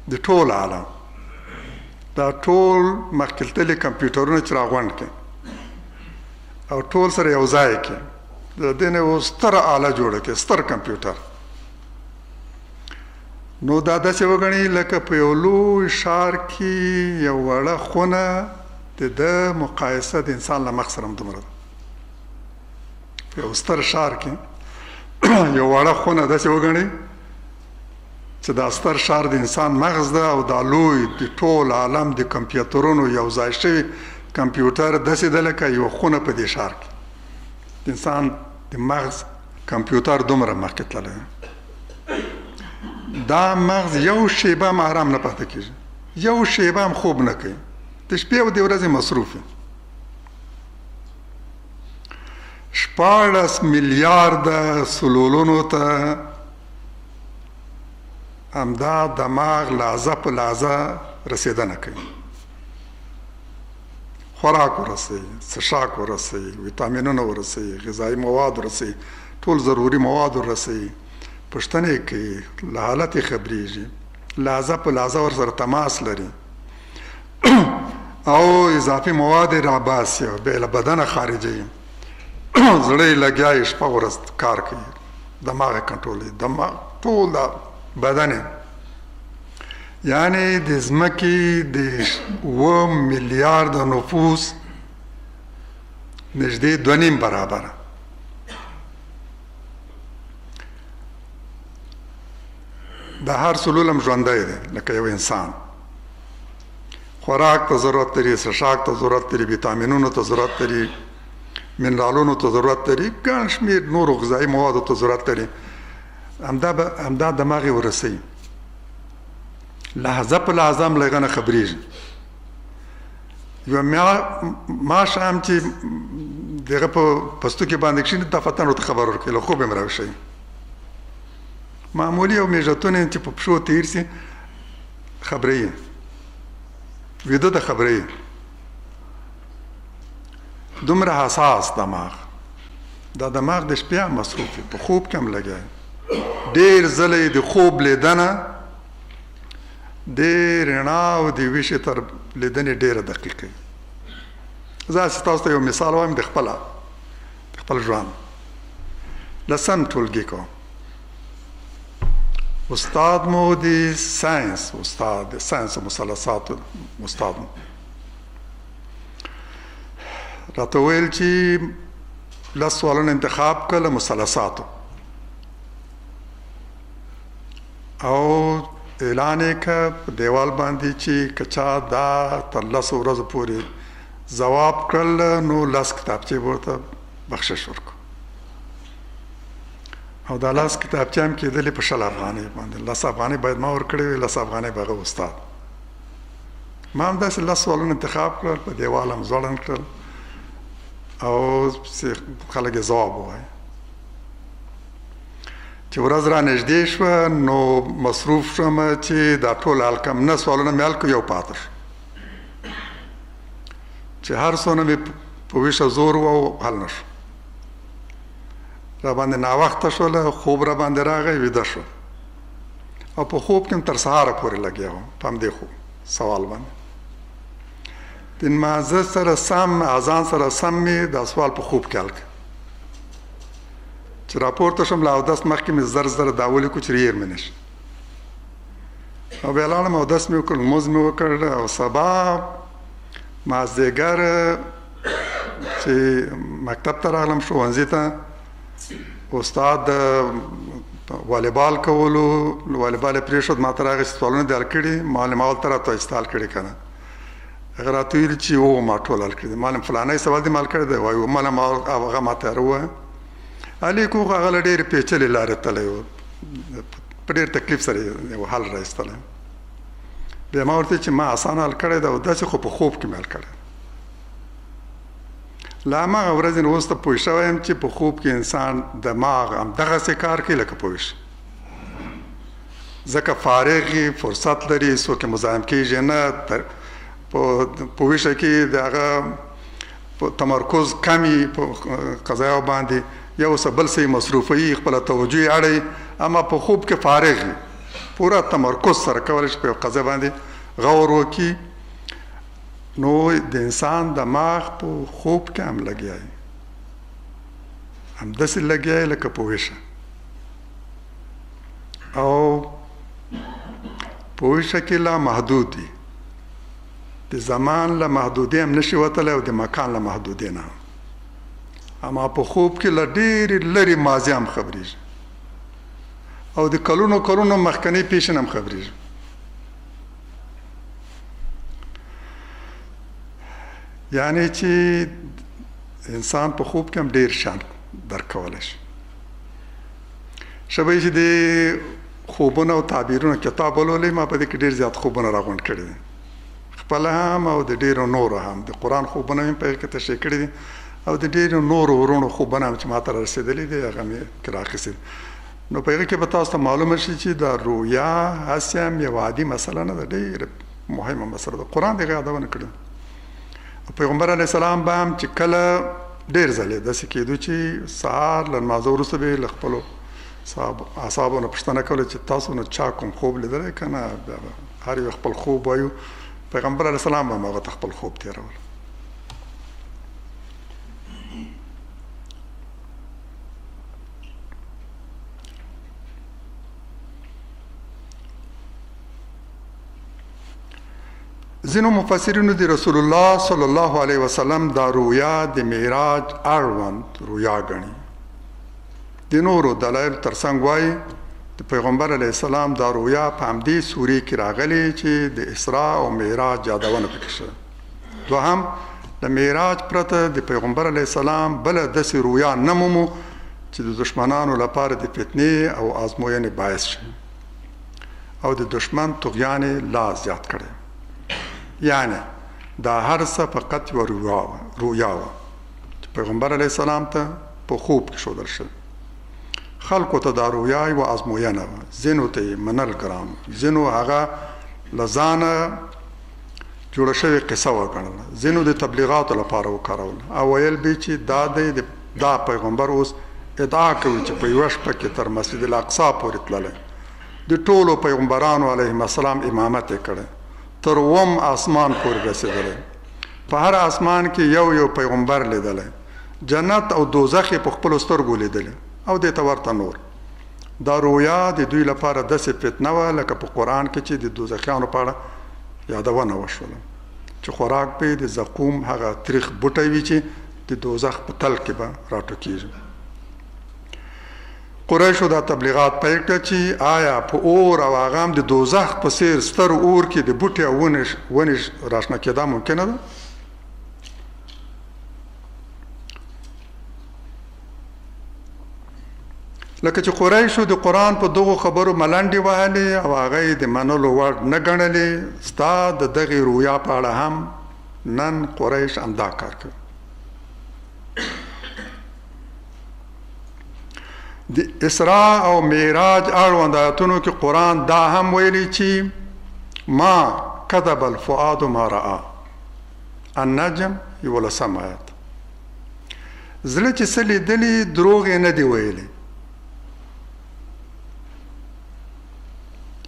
د ټول عالم دا ټول مخکې تللي کمپیوټرونه چې راغونډ کړي او ټول سره یو ځای کړي، د دې نه یو ستره آله جوړه کړي، ستر کمپیوټر. نو دا داسې وګڼئ لکه په یو لوی ښار کې یو وړه خونه د ده مقایسه د انسان له مخ سره هم دومره ده. په یو ستر ښار کې یو وړه خونه داسې وګڼئ چې دا ستر ښار د انسان مغز ده، او دا لوی د ټول عالم د کمپیوټرونو یو ځای شوي کمپیوټر داسې ده لکه یو خونه په دې ښار کې. د انسان د مغز کمپیوټر دومره مخکې تللی ده. دا مغز یو شیبه هم آرام نه پاتې کېږي، یو شیبه هم خوب نه کوي، د شپې او د ورځې مصروف وي. 14 میلیارده سلولونو ته همدا دماغ لحظه په لحظه رسېدنه کوي. خوراک ورسوي، څښاک ورسوي، ویټامینونه ورسوي، غذایي مواد ورسوي، ټول ضروري مواد ورسوي، پوښتنې کوي، له حالت یې خبرېږي، لحظه په لحظه ورسره تماس لري او اضافي مواد یې راباسي او بیا له بدنه خارجوي. زړه یې لګیا یې شپه ورځ کار کوي، دماغ یې کنټرولوي، دماغ ټول د بدن یې، یعنې د ځمکې د 7 میلیارده نفوس نږدې 2.5 برابره. د هر سلولم ژوندی دی لکه یو انسان. خوراک ته ضرورت لري، څښاک ته ضرورت لري، ویټامینونو ته ضرورت لري، منرالونو ته ضرورت لري، ګڼ شمېر نورو غذایي موادو ته ضرورت لري. همدا دماغ یې ورسوي، لحظه په لحظه هم له هغه نه خبرېږي. یوه ماش هم چې د هغه په پستو کې باندې کښېني دفتن ورته خبر ورکوي، له خوب یې هم راویښوي. معمولي او میژتونه چې په پښو تېر سي خبرېږي، ویده ته خبرېږي. دومره حساس دماغ، دا دماغ د شپې هم مصروف وي، په خوب کې هم لګیا وي. ډېر ځله یې د خوب لیدنه د رڼا او د ویښې تر لیدنې ډېره دقیقه وي. زه هسې تاسو ته یو مثال وایم د خپل ژوند. 10 ټولګي کوم، استاد مو د ساینس استاد، د ساینس مثلثاتو استاد مو راته ویل چې 10 سوالونه انتخاب کړه مثلثاتو، او اعلان یې کړه په دیوال باندې چې که چا دا تر 10 ورځو پورې ځواب کړل نو 10 کتابچې به ورته بخشش ورکړو. او دا 10 کتابچې هم کېدلې په 20 افغانۍ باندې. 10 افغانۍ باید ما ورکړې وې، 10 افغانۍ به هغه استاد. ما هم داسې 10 سوالونه انتخاب کړل، په دیوال هم ځوړند کړل او خلک یې ځواب ووایي. چې ورځ را نږدې شوه نو مصروف شوم چې دا ټول حل کړم. 9 سوالونه مې حل کړو، یو پاته شو چې هر څونه مې په ویښه زور و حل نه شو. را باندې ناوخته شوله، خوب را باندې راغی، ویده شو او په خوب کې هم تر سهاره پورې لګیا وم په همدې خوب سوال باندې. د لمانځه سره سم، اذان سره سم مې دا سوال په خوب کې حل کړ. چې راپورته شم له اودس مخکې مې زر دا ولیکو چې هېر مې نه شي. او بیا لاړم اودس مې وکړ، لمونځ مې وکړ او سبا مازدیګر چې مکتب ته راغلم ښوونځي ته، استاد والیبال کولو، والیبال یې پرېښود، ما ته راغی چې سوالونه دې حل کړي؟ معلم اول ته راته وایي چې تا حل کړي که نه؟ هغه راته ویلي چې هو ما ټول حل کړي دي. معلم فلانی سوال دې ما حل کړی دی؟ وایي معلم هغه ما ته ووایه. علي کوغ هغه له ډېرې پیچلې لارې تللی و، په ډېر تکلیف سره یو حل را ایستلی. بیا ما ورته چې ما اسانه حل کړی دی او داسې خو په خوب کې مې حل کړی. له هماغه ورځې نه اوس ته پوه شوی یم چې په خوب کې انسان دماغ همدغسې کار کوي لکه په ویښه. ځکه فارغ یې، فرصت لري، څوک یې مزاحم کېږي نه. په ویښه کې د هغه تمرکز کم وي په قضایاو باندې، یو څه بل څه یې مصروفوي، خپله توجه یې اړوي. اما په خوب کې فارغ وي، پوره تمرکز سره کولی شي په یو قضیه باندې غور وکړي. نو د انسان دماغ په خوب کې هم لګیا وي، همداسې لګیا وي لکه په ویښه. او په ویښه کې لا محدود دي، د زمان له محدودې هم نشي وتلی او د مکان له محدودې نه. اما په خوب کې له ډېرې لرې ماضي هم خبرېږي او د کلونو مخکنۍ پیشن هم خبرېږي. یعنی چې انسان په خوب کې هم ډېر شیان درک کولی شي. ښه به چې د خوبونه او تعبیرونه کتاب ولولئ، ما په دې کې ډېر زیات خوبونه راغونډ کړي دي، خپله هم او د ډېرو نورو هم. د قرآن خوبونه مې په هغې کې تشریح کړي دي او د ډېرو نورو ورونو خوبونه هم چې ما ته رارسېدلي دي هغه مې کې رااخیستي دي. نو په هغې کې به تاسو ته معلومه شي چې دا رویا هسې هم یوه عادي مسله نه ده، ډېره مهمه مسله ده. قرآن د هغې یادونه کړې. پیغمبر علیه السلام به هم چې کله ډېر ځلې داسې کېدو چې سهار له لمانځه وروسته به یې له خپلو اصحابو نه پوښتنه کوله چې تاسو نه چا کوم خوب لیدلی که نه؟ هر یو خپل خوب وایو. پیغمبر علیه السلام هم هغه ته خپل خوب تېرول. ځینو مفسرینو د رسول الله صلی الله علیه وسلم دا رویا د معراج اړوند رویا ګڼي. د نورو دلایل ترڅنګ وایي د پیغمبر علیه السلام دا رویا په همدې سورې کې راغلې چې د اسراء او معراج یادونه پکې شوه. دوهم د معراج پرته د پیغمبر علیه السلام بله داسې رویا نه مومو چې د دشمنانو لپاره د فتنې او ازموینې باعث شي او د دشمن طغیان لا زیات کړي. یعنی دا هر څه فقط یوه رویا وه چې پیغمبر علیه السلام ته په خوب کې ښودل شوه. خلکو ته دا رویا یوه ازموینه وه. ځینو ته یې منل ګران، ځینو هغه له ځانه جوړه شوې قصه وګڼله، ځینو د تبلیغاتو لپاره وکاروله او ویل به چې دا پیغمبر اوس ادعا کوي چې په یوه شپه کې تر مسجد الاقصی پورې تللی، د ټولو پیغمبرانو علیهم السلام امامت یې کړی، تر اووم اسمان پورې رسېدلی، په هر اسمان کې یو پیغمبر لیدلی، جنت او دوزخ یې په خپلو سترګو لیدلی او دې ته ورته نور. دا رویا د دوی لپاره داسې فتنه وه لکه په قرآن کې چې د دوزخیانو په اړه یادونه وشوله چې خوراک به د زقوم هغه تریخ بوټی وي چې د دوزخ په تل کې به راټوکېږي. قریشو دا تبلیغات پیل کړه چې آیا په اور او هغه هم د دوزخ په څېر ستر اور کې د بوټي او ونې راشنه کېدا ممکنه ده؟ لکه چې قریشو د قرآن په دغو خبرو ملنډې وهلې او هغه یې د منلو وړ نه ګڼلې، ستا د دغې رویا په اړه هم نن قریش همدا کار کوي. د اسراء او معراج اړوند آیاتونو کې قرآن دا هم ویلي چې ما کذب الفؤاد ما رأى. النجم 11 آیات. زړه چې څه لیدلي دروغ یې نه دی ویلي.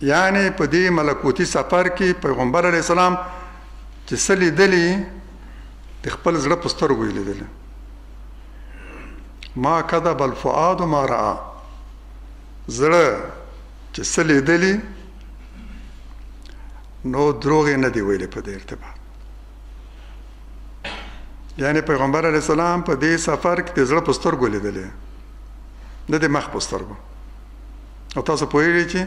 یعنی په دې ملکوتی سفر کې پیغمبر علیه السلام چې څه لیدلي د خپل زړه په سترګو یې لیدلي. ما کذب الفؤاد ما رأى. زړه چې څه لیدلي نو دروغ یې نه دی ویلي په دې ارتباط. یعنی پیغمبر علیه السلام په دې سفر کې د زړه په سترګو لیدلي، نه د مخ په سترګو. او تاسو پوهېږئ چې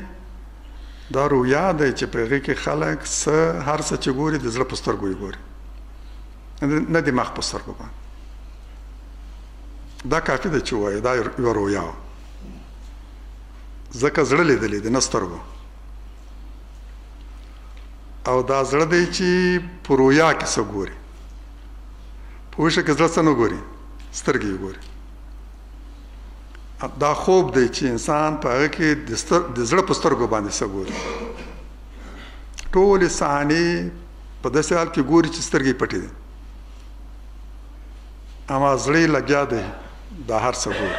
دا رویا دی چې په هغې کې خلک هر څه چې ګوري د زړه په سترګو یې ګوري، نه د مخ په سترګو باندې. دا کافي ده چې ووایي دا یوه رویا وه، ځکه زړه لیدلی دی نه سترګو. او دا زړه دی چې په رویا کې څه ګوري. پوه شئ که زړه څه نه ګوري، سترګې یې ګوري. دا خوب دی چې انسان په هغه کې د زړه په سترګو باندې څه ګوري. ټولې صحنې په داسې حال کې ګوري چې سترګې پټې دي، اما زړه یې لګیا دی دا هر څه ګوري.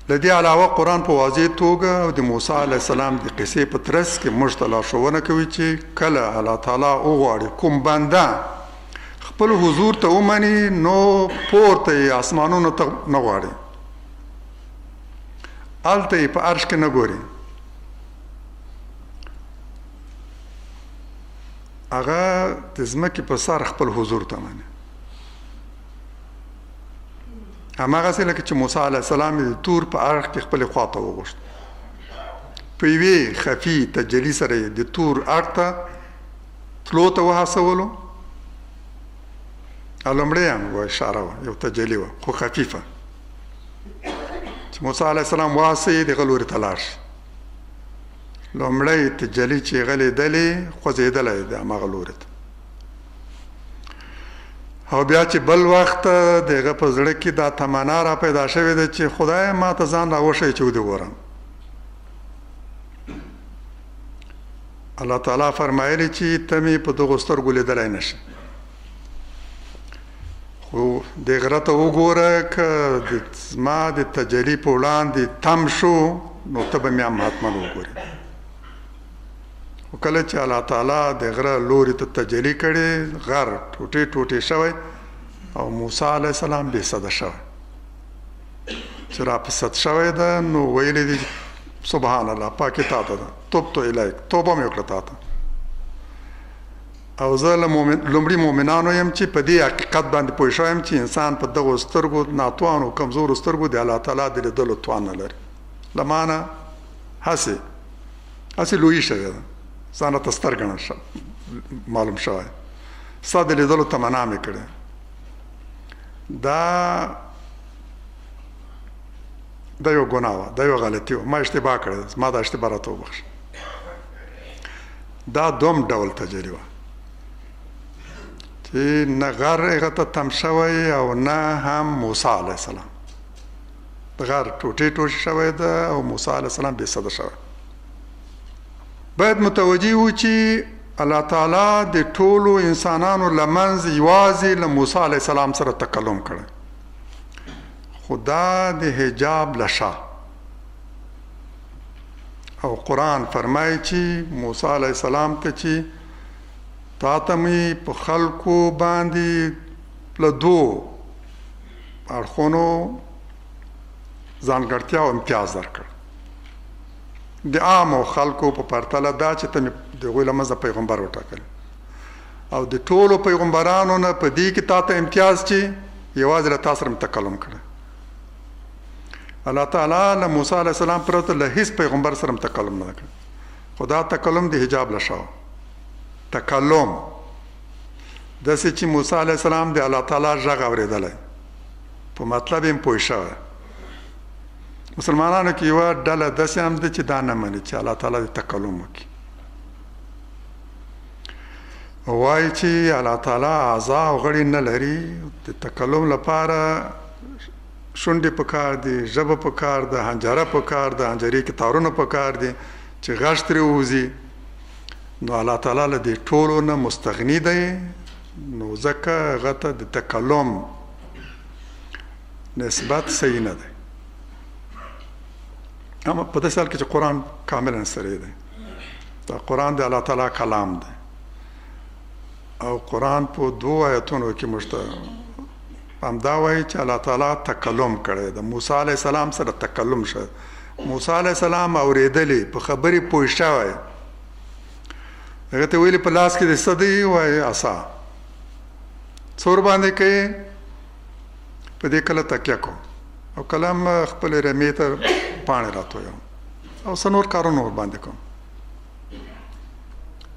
له دې علاوه قرآن په واضح توګه او د موسی علیه السلام د قصې په ترڅ کې موږ ته لارښوونه کوي چې کله الله تعالی وغواړي کوم بنده خپل حضور ته ومني نو پورته یې اسمانونو ته نه غواړي، هلته یې په عرش کې نه ګوري، هغه د ځمکې په سر خپل حضور ته مني. هماغسې لکه چې موسی علیه السلام د تور په اړخ کې خپلې خواته وغوښت، په یوې خفي تجلي سره یې د تور اړخ ته تلو ته وهڅولو. او لومړی هم یوه اشاره وه، یو تجلي وه خو خفیفه، چې موسی علیه السلام وهڅوي دغه لوري ته لاړ شي. لومړی تجلي چې هغه لیدلې خوځېدلی دی هماغه لوري ته. او بیا چې بل وخت د هغه په زړه کې دا تمنا را پیدا شوې ده چې خدای ما ته ځان راوښیي چې ودې ګورم. الله تعالی فرمایلی چې ته مې په دغو سترګو لیدلی نه شي، خو دې غره ته وګوره، که زما د تجلي په وړاندې تم شو نو ته به مې هم حتما وګورې. خو کله چې الله تعالی د غره لوري ته تجلي کړې، غر ټوټې ټوټې شوی او موسی علیه السلام بې سده شوی. چې را په سد شوی ده نو ویلی دي سبحان الله، پاکي تا ته ده، توبتو الیک، توبه مې وکړه تا ته. او زه لومړي مؤمنانو یم چې په دې حقیقت باندې پوه شوی یم چې انسان په دغو سترګو ناتوان او کمزورو سترګو د الله تعالی د لیدلو توان نه لري. له ما نه هسې لویي شوې ده، ځان راته سترګه نه معلوم شوی، ستا د لیدلو تمنا مې کړې. دا یو ګناه وه، دا یو غلطي وه، ما اشتباه کړې، ما دا اشتباه راته وبخښه. دا دوم ډول تجربه وه چې نه غر هغه ته تم شوی او نه هم موسی علیه السلام. د غر ټوټې ټوټې شوی ده او موسی علیه السلام بې سده شوی. باید متوجه وو چې الله تعالی د ټولو انسانانو له منځ یوازې له موسی علیه السلام سره تکلم کړی، خو دا د حجاب له شا. او قرآن فرمایي چې موسی علیه السلام ته چې تا ته مې په خلکو باندې له دوو اړخونو ځانګړتیا او امتیاز درکړ. د عامو خلکو په پرتله دا چې ته مې د هغوی له منځه پیغمبر وټاکلی، او د ټولو پیغمبرانو نه په دې کې تا ته امتیاز چې یوازې له تا سره مې تکلم کړی. الله تعالی له موسی علیه السلام پرته له هیڅ پیغمبر سره تکلم نه کړ، خو دا تکلم د حجاب له شا. تکلم داسې چې موسی علیه السلام د الله تعالی غږ اورېدلی، په مطلب یې پوه شوی. مسلمانانو کې یوه ډله داسې هم ده چې دا نه مني چې الله تعالی د تکلم وکړي، وایي چې الله تعالی اعضا او غړي نه لري، د تکلم لپاره شونډې پکار دي، ژبه پکار ده، حنجره پکار ده، حنجرې کې تارونه پکار دي چې غږ ترې ووځي. نو الله تعالی له دې ټولو نه مستغني دی، نو ځکه هغه ته د تکلم نسبت صحیح نه دی. اما په داسې حال کې چې قرآن کاملا صریح دی، دا قرآن د الله تعالی کلام دی، او قرآن په دوه آیتونو کې موږ ته همدا وایي چې الله تعالی تکلم کړی د موسی علیه السلام سره تکلم شوی. موسی علیه السلام اورېدلی، په خبرې پوه شوی، هغه ته ویلي په لاس کې د څه دی؟ وایي عصا. څه ورباندې کوي؟ په دې کله تکیه کوم او کله هم خپلې رمې ته پاڼې راتویم او څه نور کارونه ورباندې کوم.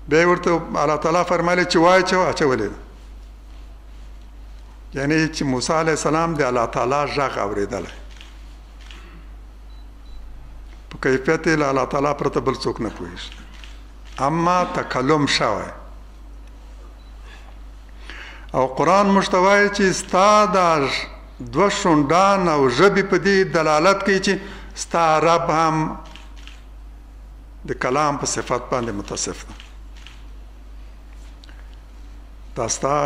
بیا یې ورته الله تعالی فرمایلی چې واچوه، اچولې ده. یعنی چې موسی علیه السلام د الله تعالی غږ اورېدلی، په کیفیت یې له الله تعالی پرته بل څوک نه پوهېږي، اما تکلم شوی. او قرآن موږ ته وایي چې ستا دا دوه شونډان او ژبې په دې دلالت کوي چې ستا رب هم د کلام په صفت باندې متصف ده. دا ستا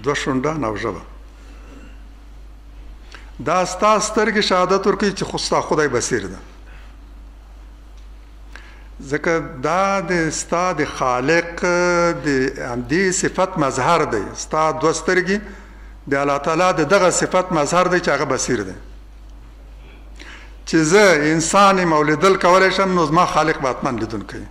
دوه شونډان او ژبه، دا ستا سترګې شهادت ورکوي چې ستا خدای بصیر ده، ځکه دا د ستا د خالق د همدې صفت مظهر دی. ستا دوه سترګې د الله تعالی د دغه صفت مظهر دی چې هغه بصیر دی. چې زه انسان یم او لیدل کولی شم، نو زما خالق به حتما لیدونکی.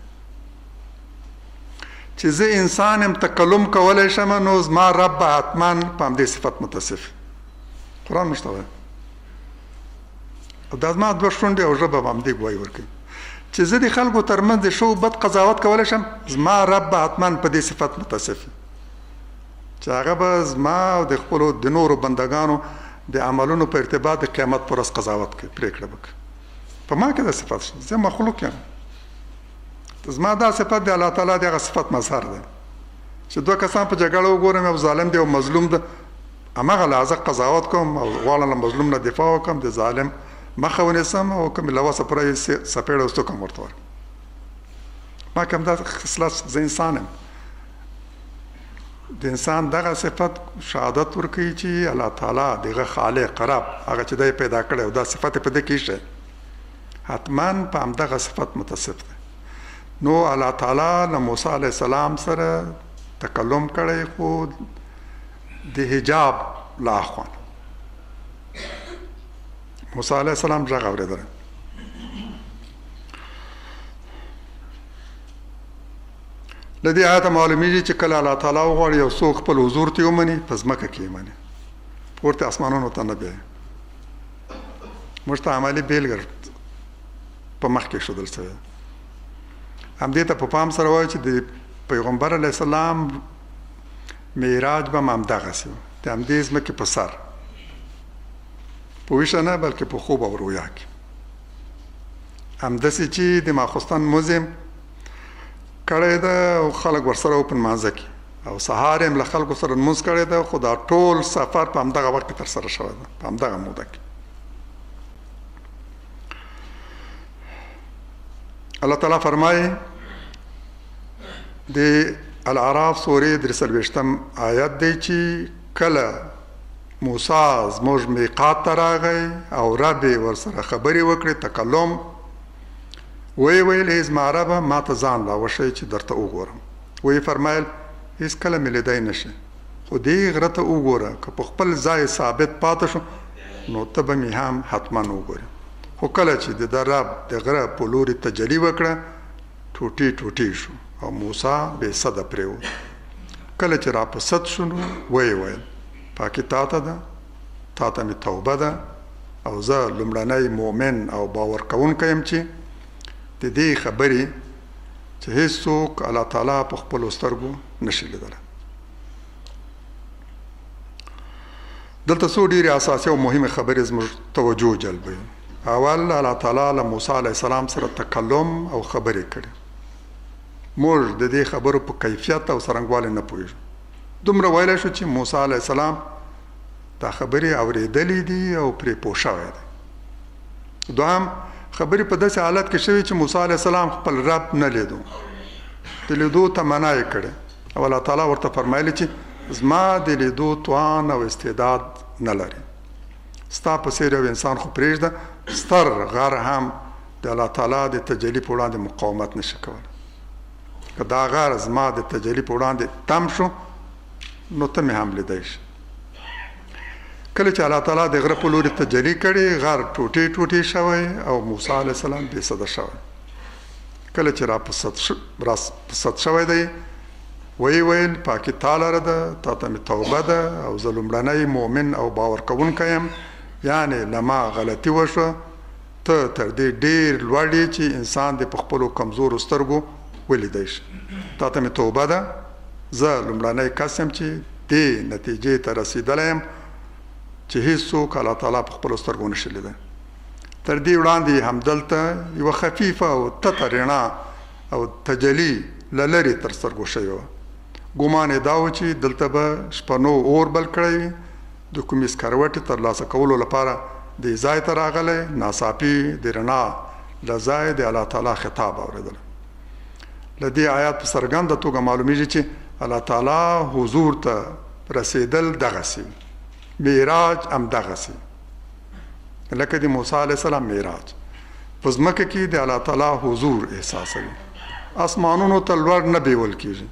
چې زه انسان یم تکلم کولی شم، نو زما رب به حتما په همدې صفت متصف. قرآن موږ ته وایي، او دا زما دوه شونډې او ژبه به همدې ګواهي ورکوي چې زه د خلکو ترمنځ د ښه او بد قضاوت کولی شم، زما رب به حتما په دې صفت متصف چې هغه به زما او د خپلو د نورو بندګانو د عملونو په ارتباط د قیامت پر ورځ قضاوت کوي، پرېکړه وکړي. په ما کې دا صفت شته، زه مخلوق یم، زما دا صفت د الله تعالی د هغه صفت مظهر دی چې دوه کسان په جګړه وګورم، یو ظالم دی او مظلوم ده، هماغه لحظه قضاوت کوم او غواړم له مظلوم نه دفاع وکړم، د ظالم مخه ونیسم او کومې له وسه پوره یې څپېړه او څوکم ورته ورکړم. ما کوم دا خصلت زه انسان یم. د انسان دغه صفت شهادت ورکوي چې الله تعالی دغه خالق رب هغه چې دی پیدا کړی او دا صفت په ده کې شي حتما په همدغه صفت متصف دی. نو الله تعالی له موسی علیه السلام سره تکلم کړی خو د حجاب لا اخوان. موسی علیه السلام غږ اورېدلی. له دې آیته معلومیږي چې کله الله تعالی وغواړي یو څوک خپل حضور ته ومني په ځمکه کې یې مني، پورته اسمانونو ته نه بیایي. موږ ته عملي بېلګه په مخ کې ښودل شوې. همدې ته په پام سره وایو چې د پیغمبر علیه السلام معراج به هم همدغسې و، د همدې ځمکې په سر، په ویښه نه بلکې په خوب او رویا کې. همداسې چې د ماخوستن لمونځ کړی ده او خلک ورسره و په لمانځه کې، او سهار یې له خلکو سره لمونځ کړی ده، خو دا ټول سفر په همدغه وخت کې ترسره شوی ده، په همدغه موده کې. الله تعالی فرمایي د الاعراف سورې 43 آیت دی چې کله موسی زموږ میقات ته راغی او رب یې ورسره خبرې وکړې، تکلم وی ویل ای زما ربه ما ته ځان راوښیي چې درته وګورم. وی فرمایل هېڅکله مې لیدی نه شي، خو دې غره ته وګوره، که په خپل ځای ثابت پاته شو نو ته به مې هم حتما وګورې. خو کله چې د ده رب د غره په لوري تجلي وکړه ټوټې ټوټې شو او موسی بې سده پرېوت. کله چې را په سد شو نو ویې ویل پاکي تا ته ده، تا ته مې توبه ده او زه لومړنی مؤمن او باور کوونکی یم چې د دې خبرې چې هېڅوک الله تعالی په خپلو سترګو نشي لیدلی. دلته څو ډېرې اساسي او مهمې خبرې زموږ توجه جلبوي. اول الله تعالی له موسی علیه السلام سره تکلم او خبرې کړي. موږ د دې خبرو په کیفیت او څرنګوالي نه پوهېږو. دومره ویلی شو چې موسی علیه السلام دا خبرې اورېدلې دي او پرې پوه شوی دی. دوهم خبرې په داسې حالت کې شوي چې موسی علیه السلام خپل رب نه لیدو، د لیدو تمنا یې کړې او الله تعالی ورته فرمایلی چې زما د لیدو توان او استعداد نه لري. ستا په څېر یو انسان خو پرېږده، ستر غر هم د الله تعالی د تجلي په وړاندې مقاومت نشي کولی. که دا غر زما د تجلي په وړاندې تم شو نو ته مې هم لیدی شي. کله چې الله تعالی د غره په لوري تجلي کړي غر ټوټې ټوټې شوی او موسی علیه السلام بې سده شوی. کله چې را په سد شوی دی وی ویل پاکي تا لره ده، تا ته مې توبه ده او زه لومړنی مؤمن او باور کوونکی یم، یعنې له ما غلطي وشوه، ته تر دې ډېر لوړ یې چې انسان دې په خپلو کمزورو سترګو ولیدی شي. تا ته مې توبه ده، زه لومړنی کس یم چې دې نتیجې ته رسېدلی یم چې هېڅوک الله تعالی په خپلو سترګو نشي لیدی. تر دې وړاندې همدلته یوه خفیفه او تته رڼا او تجلي له لرې تر سترګو شوې وه. ګمان یې دا و چې دلته به شپنو اور بل کړی وي، د کومې سکروټې ترلاسه کولو لپاره دې ځای ته راغلی، ناڅاپي د رڼا له ځایه د الله تعالی خطاب اورېدلی. له دې آیات په څرګنده توګه معلومیږي چې الله تعالی حضور ته رسېدل دغسې معراج هم دغسې لکه د موسی علیه السلام معراج. په ځمکه کې د الله تعالی حضور احساسوي. اسمانونو ته لوړ نه بیول کېږي.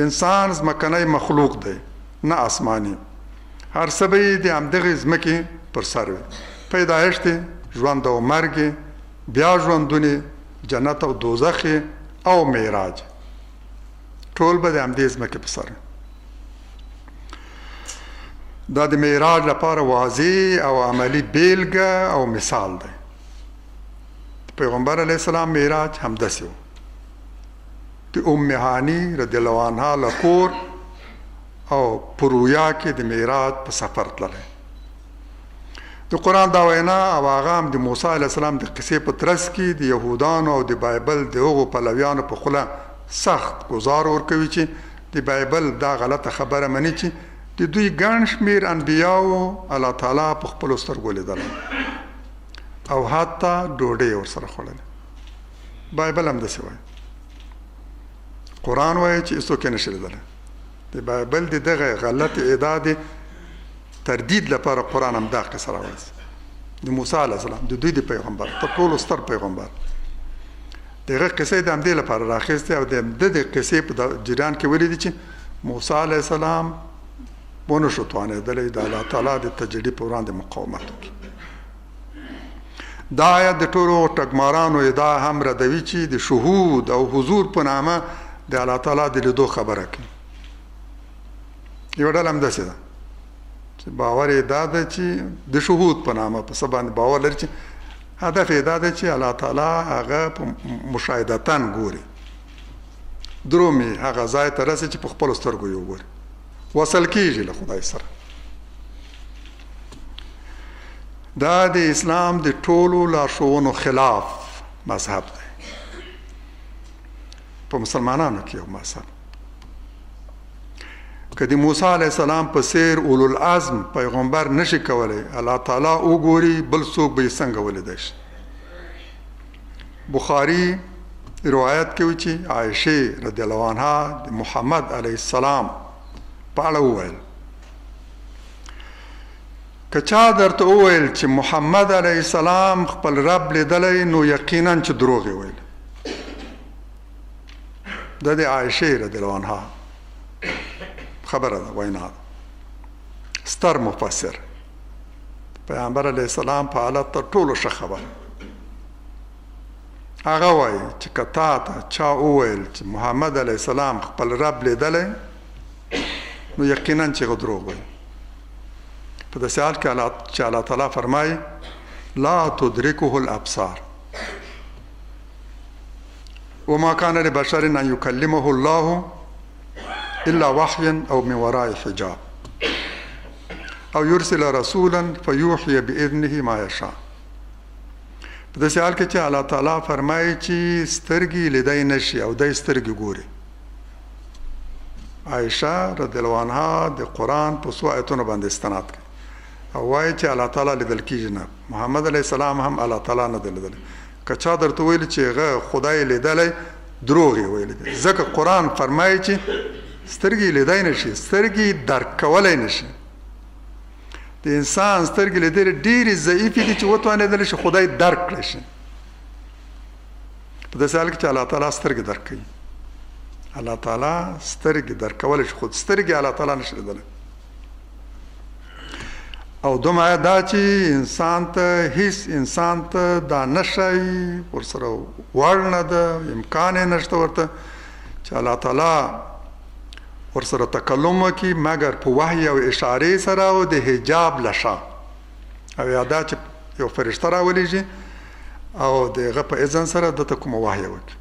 انسان ځمکنی مخلوق دی نه آسماني. هر څه به یې د همدغې ځمکې پر سر وي. پیدایښت یې، ژوند او مرګ یې، بیا ژوندون یې، جنت او دوزخ یې او معراج، ټول به د همدې ځمکې په سر وي. دا د معراج لپاره واضح او عملی بیلګه او مثال دی. پیغمبر علیه السلام معراج همداسې و. د ام هانی رضی الله عنها له کور او په رویا کې د معراج په سفر تللی. د قرآن دا وینا او هغه هم د موسی علیه السلام د قصې په ترڅ کې د یهودانو او د بایبل د هغو پلویانو په خوله سخت ګزار ورکوي چې د بایبل دا غلطه خبره مني چې د دوی ګڼ شمېر انبیاو الله تعالی په خپلو سترګو لیدلی او حتی ډوډۍ یې ورسره خوړلې. بایبل همداسې وایي. قرآن وایي چې هیڅوک یې نشي لیدلی. د بایبل د دغه غلط اعداد تردید لپاره قرآن هم دا قصه راوړي. د موسی علیه السلام د دوی د پیغمبر تر ټولو ستر پیغمبر دغه قصې د همدې لپاره راخیستې او د دې قصې په جریان کې ولیدي چې موسی علیه السلام ونه شو توانېدلی د الله تعالی د تجربې په وړاندې مقاومت وکړي. دا آیت د ټولو ټګمارانو ادعا هم ردوي چې د شهود او حضور په نامه د الله تعالی د لیدو خبره کوي. یو ډول همداسې ده چې باور یې دا ده چې د شهود په نامه په څه باندې باور لري چې هدف یې دا ده چې الله تعالی هغه په مشاهدتن ګوري، درومي هغه ځای ته رسي چې په خپلو سترګو یې وګوري، وصل کېږي له خدای سره. دا د اسلام د ټولو لارښوونو خلاف مذهب دی. په مسلمانانو کې یو مذهب که د موسی علیه السلام په څېر اولو العزم پیغمبر نشي کولی الله تعالی وګوري، بل څوک به یې څنګه ولیدی شي. بخاري روایت کوي چې عایشې رضی الله عنها د محمد علیه السلام په اړه وویل که چا درته وویل چې محمد علیه السلام خپل رب لیدلی نو یقینا چې دروغ یې ویل. دا د عایشې رضی الله عنها خبره ده، وینا ده. ستر مفسر پیغمبر علیه السلام په حالت تر ټولو ښه خبره هغه وایي چې که تا ته چا وویل چې محمد علیه السلام خپل رب لیدلی نو یقینا چې هغه دروغ وایي. په داسې حال کې چې الله تعالی فرمایي لا تدرکه الابصار وما كان لبشر ان يكلمه الله الا وحيا او من وراء حجاب او يرسل رسولا فيوحي باذنه ما يشاء. په داسې حال کې چې الله تعالی فرمایي چې سترګې لیدای نشي او دای سترګې ګوري. عایشه رضی الله عنها د قرآن په څو آیتونو باندې استناد کوي او وایي چې الله تعالی لیدل کېږي نه، محمد علیه السلام هم الله تعالی نه دی لیدلی. که چا درته ویلي چې هغه خدای لیدلی دروغ یې ویلی دی، ځکه قرآن فرمایي چې سترګې لیدای نشي، سترګې درک کولی نشي. د انسان سترګې لیدلې ډېرې ضعیفې دي چې وتوانېدلی شي خدای درک کړی شي. په داسې حال کې چې الله تعالی سترګې درک کوي، الله تعالی سترګې درک کولی شي، خود سترګې الله تعالی نشي لیدلی. او دوم آیت دا چې انسان ته دا نشي ورسره وړ نه ده، امکان یې نشته ورته چې الله تعالی ورسره تکلم وکړي مګر په وحی او اشارې سره او د حجاب لشا او یا دا چې یو فرشته راولیږي او د هغه په اذن سره دته کومه وحی وکړي.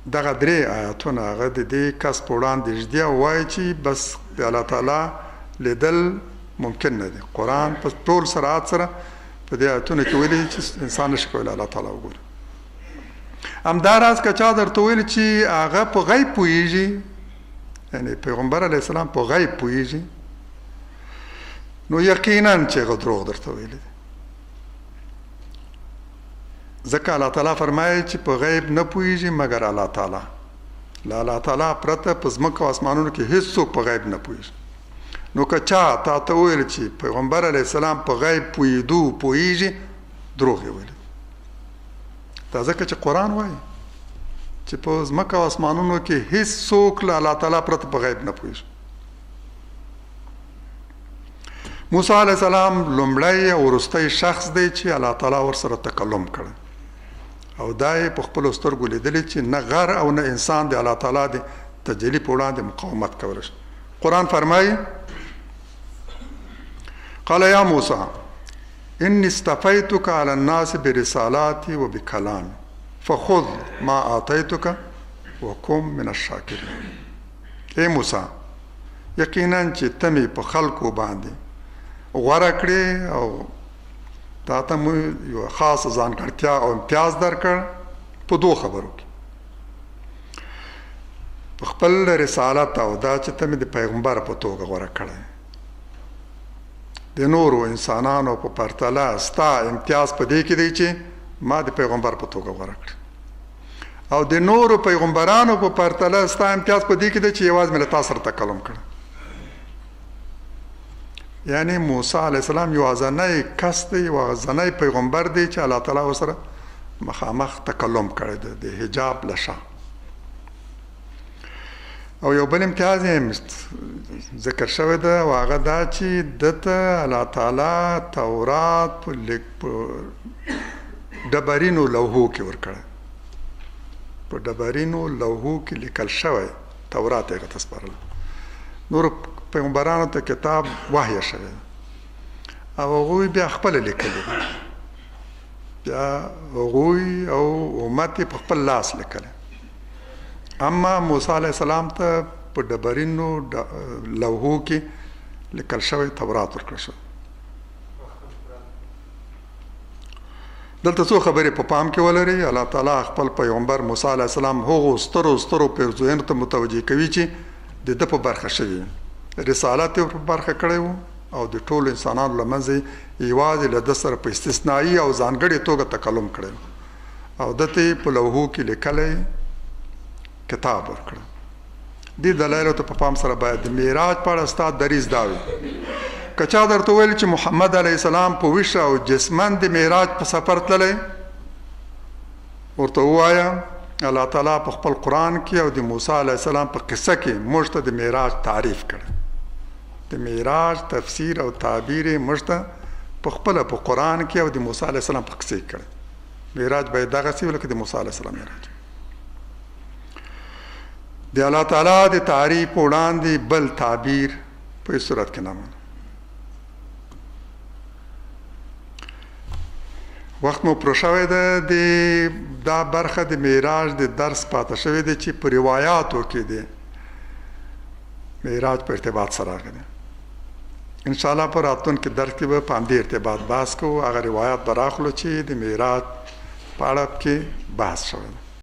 دغه درې آیاتونه هغه د دې کس په وړاندې ژدي او وایي چې بس د الله تعالی لیدل ممکن نه دی. قرآن په ټول سرعت سره په دې آیتونو کې ویلي چې انسان نشي کولی الله تعالی وګوري. همداراز که چا درته ویل چې هغه په غیب پوهېږي، یعنی پیغمبر علیه السلام په غیب پوهېږي، نو یقینا چې هغه دروغ درته ویلی دی. ځکه الله تعالی فرمایي چې په غیب نه پوهېږي مګر الله تعالی. له الله تعالی پرته په ځمکه او اسمانونو کې هېڅوک په غیب نه پوهېږي. نو که چا تا ته ویل چې پیغمبر علیه السلام په غیب پوهېږي دروغ یې ویلی. دا ځکه چې قرآن وایي چې په ځمکه او اسمانونو کې هېڅوک له الله تعالی پرته په غیب نه پوهېږي. موسی علیه السلام لومړی او وروستی شخص دی چې الله تعالی ورسره تکلم کړی او دا یې په خپلو سترګو لیدلی چې نه غر او نه انسان د الله تعالی د تجلي په وړاندې مقاومت کولی شي. قرآن فرمایي قال یا موسی إني استفيتك على الناس برسالاتي وبكلامي فخذ ما آتيتك وكن من الشاكرين. اے موسی یقینا چې تمې په خلکو باندې غوره کړې او تا ته مو یو خاص ځانګړتیا او امتیاز درکړ په دوه خبرو کې، په خپل رسالت او دا چې ته مې د پیغمبر په توګه غوره کړی. د نورو انسانانو په پرتله ستا امتیاز په دې کې دی چې ما د پیغمبر په توګه غوره کړی او د نورو پیغمبرانو په پرتله ستا امتیاز په دې کې دی چې یوازې مې له تا سره تکلم کړی. یعنی موسی علیه السلام یوازینی کس دی، یوازینی پیغمبر دی چې الله تعالی ورسره مخامخ تکلم کړی دی د حجاب له شا. او یو بل امتیاز یې ذکر شوی دی او هغه دا چې دته الله تعالی تورات په ډبرینو لوحو کې ورکړی، په ډبرینو لوحو کې لیکل شوی تورات یې هغه ته سپارلی. نورو پیغمبرانو ته کتاب وحی شوی او هغوی بیا خپله لیکلی، بیا هغوی او امت یې په خپل لاس لیکلی. اما موسی علیه السلام ته په ډبرینو لوحو کې لیکل شوی تورات ورکړل شوی. دلته څو خبرې په پام کې ولرئ. الله تعالی خپل پیغمبر موسی علیه السلام هغو سترو پیرزویانو ته متوجه کوي چې د ده په برخه شوي، رسالت یې په برخه کړی و او د ټولو انسانانو له منځه یوازې له ده سره په استثنایي او ځانګړې توګه تکلم کړی او ده ته یې په لوحو کې لیکلی کتاب ورکړه. دې دلایلو ته په پام سره باید د معراج په اړه ستا دریځ دا وي. که چا درته ویل چې محمد علیه السلام په ویښه او جسمن د معراج په سفر تللی، ورته ووایه الله تعالی په خپل قرآن کې او د موسی علیه السلام په قصه کې موږ ته د معراج تعریف کړی. د معراج تفسیر او تعبیر یې موږ ته په خپله په قرآن کې او د موسی علیه السلام په قصه کې کړی. معراج باید دغسې وي لکه د موسی علیه السلام معراج. د الله تعالی د تعریف وړاندې بل تعبیر په هیڅ صورت کې نه منو. وخت مو پوره شوی دی. دا برخه د معراج د درس پاته شوی دی چې په روایاتو کې دی معراج په ارتباط سره راغلی. انشاءالله په راتلونکي درس کې به په همدې ارتباط بحث کوو. هغه روایات به راخلو چې د معراج په اړه کې بحث شوی دی.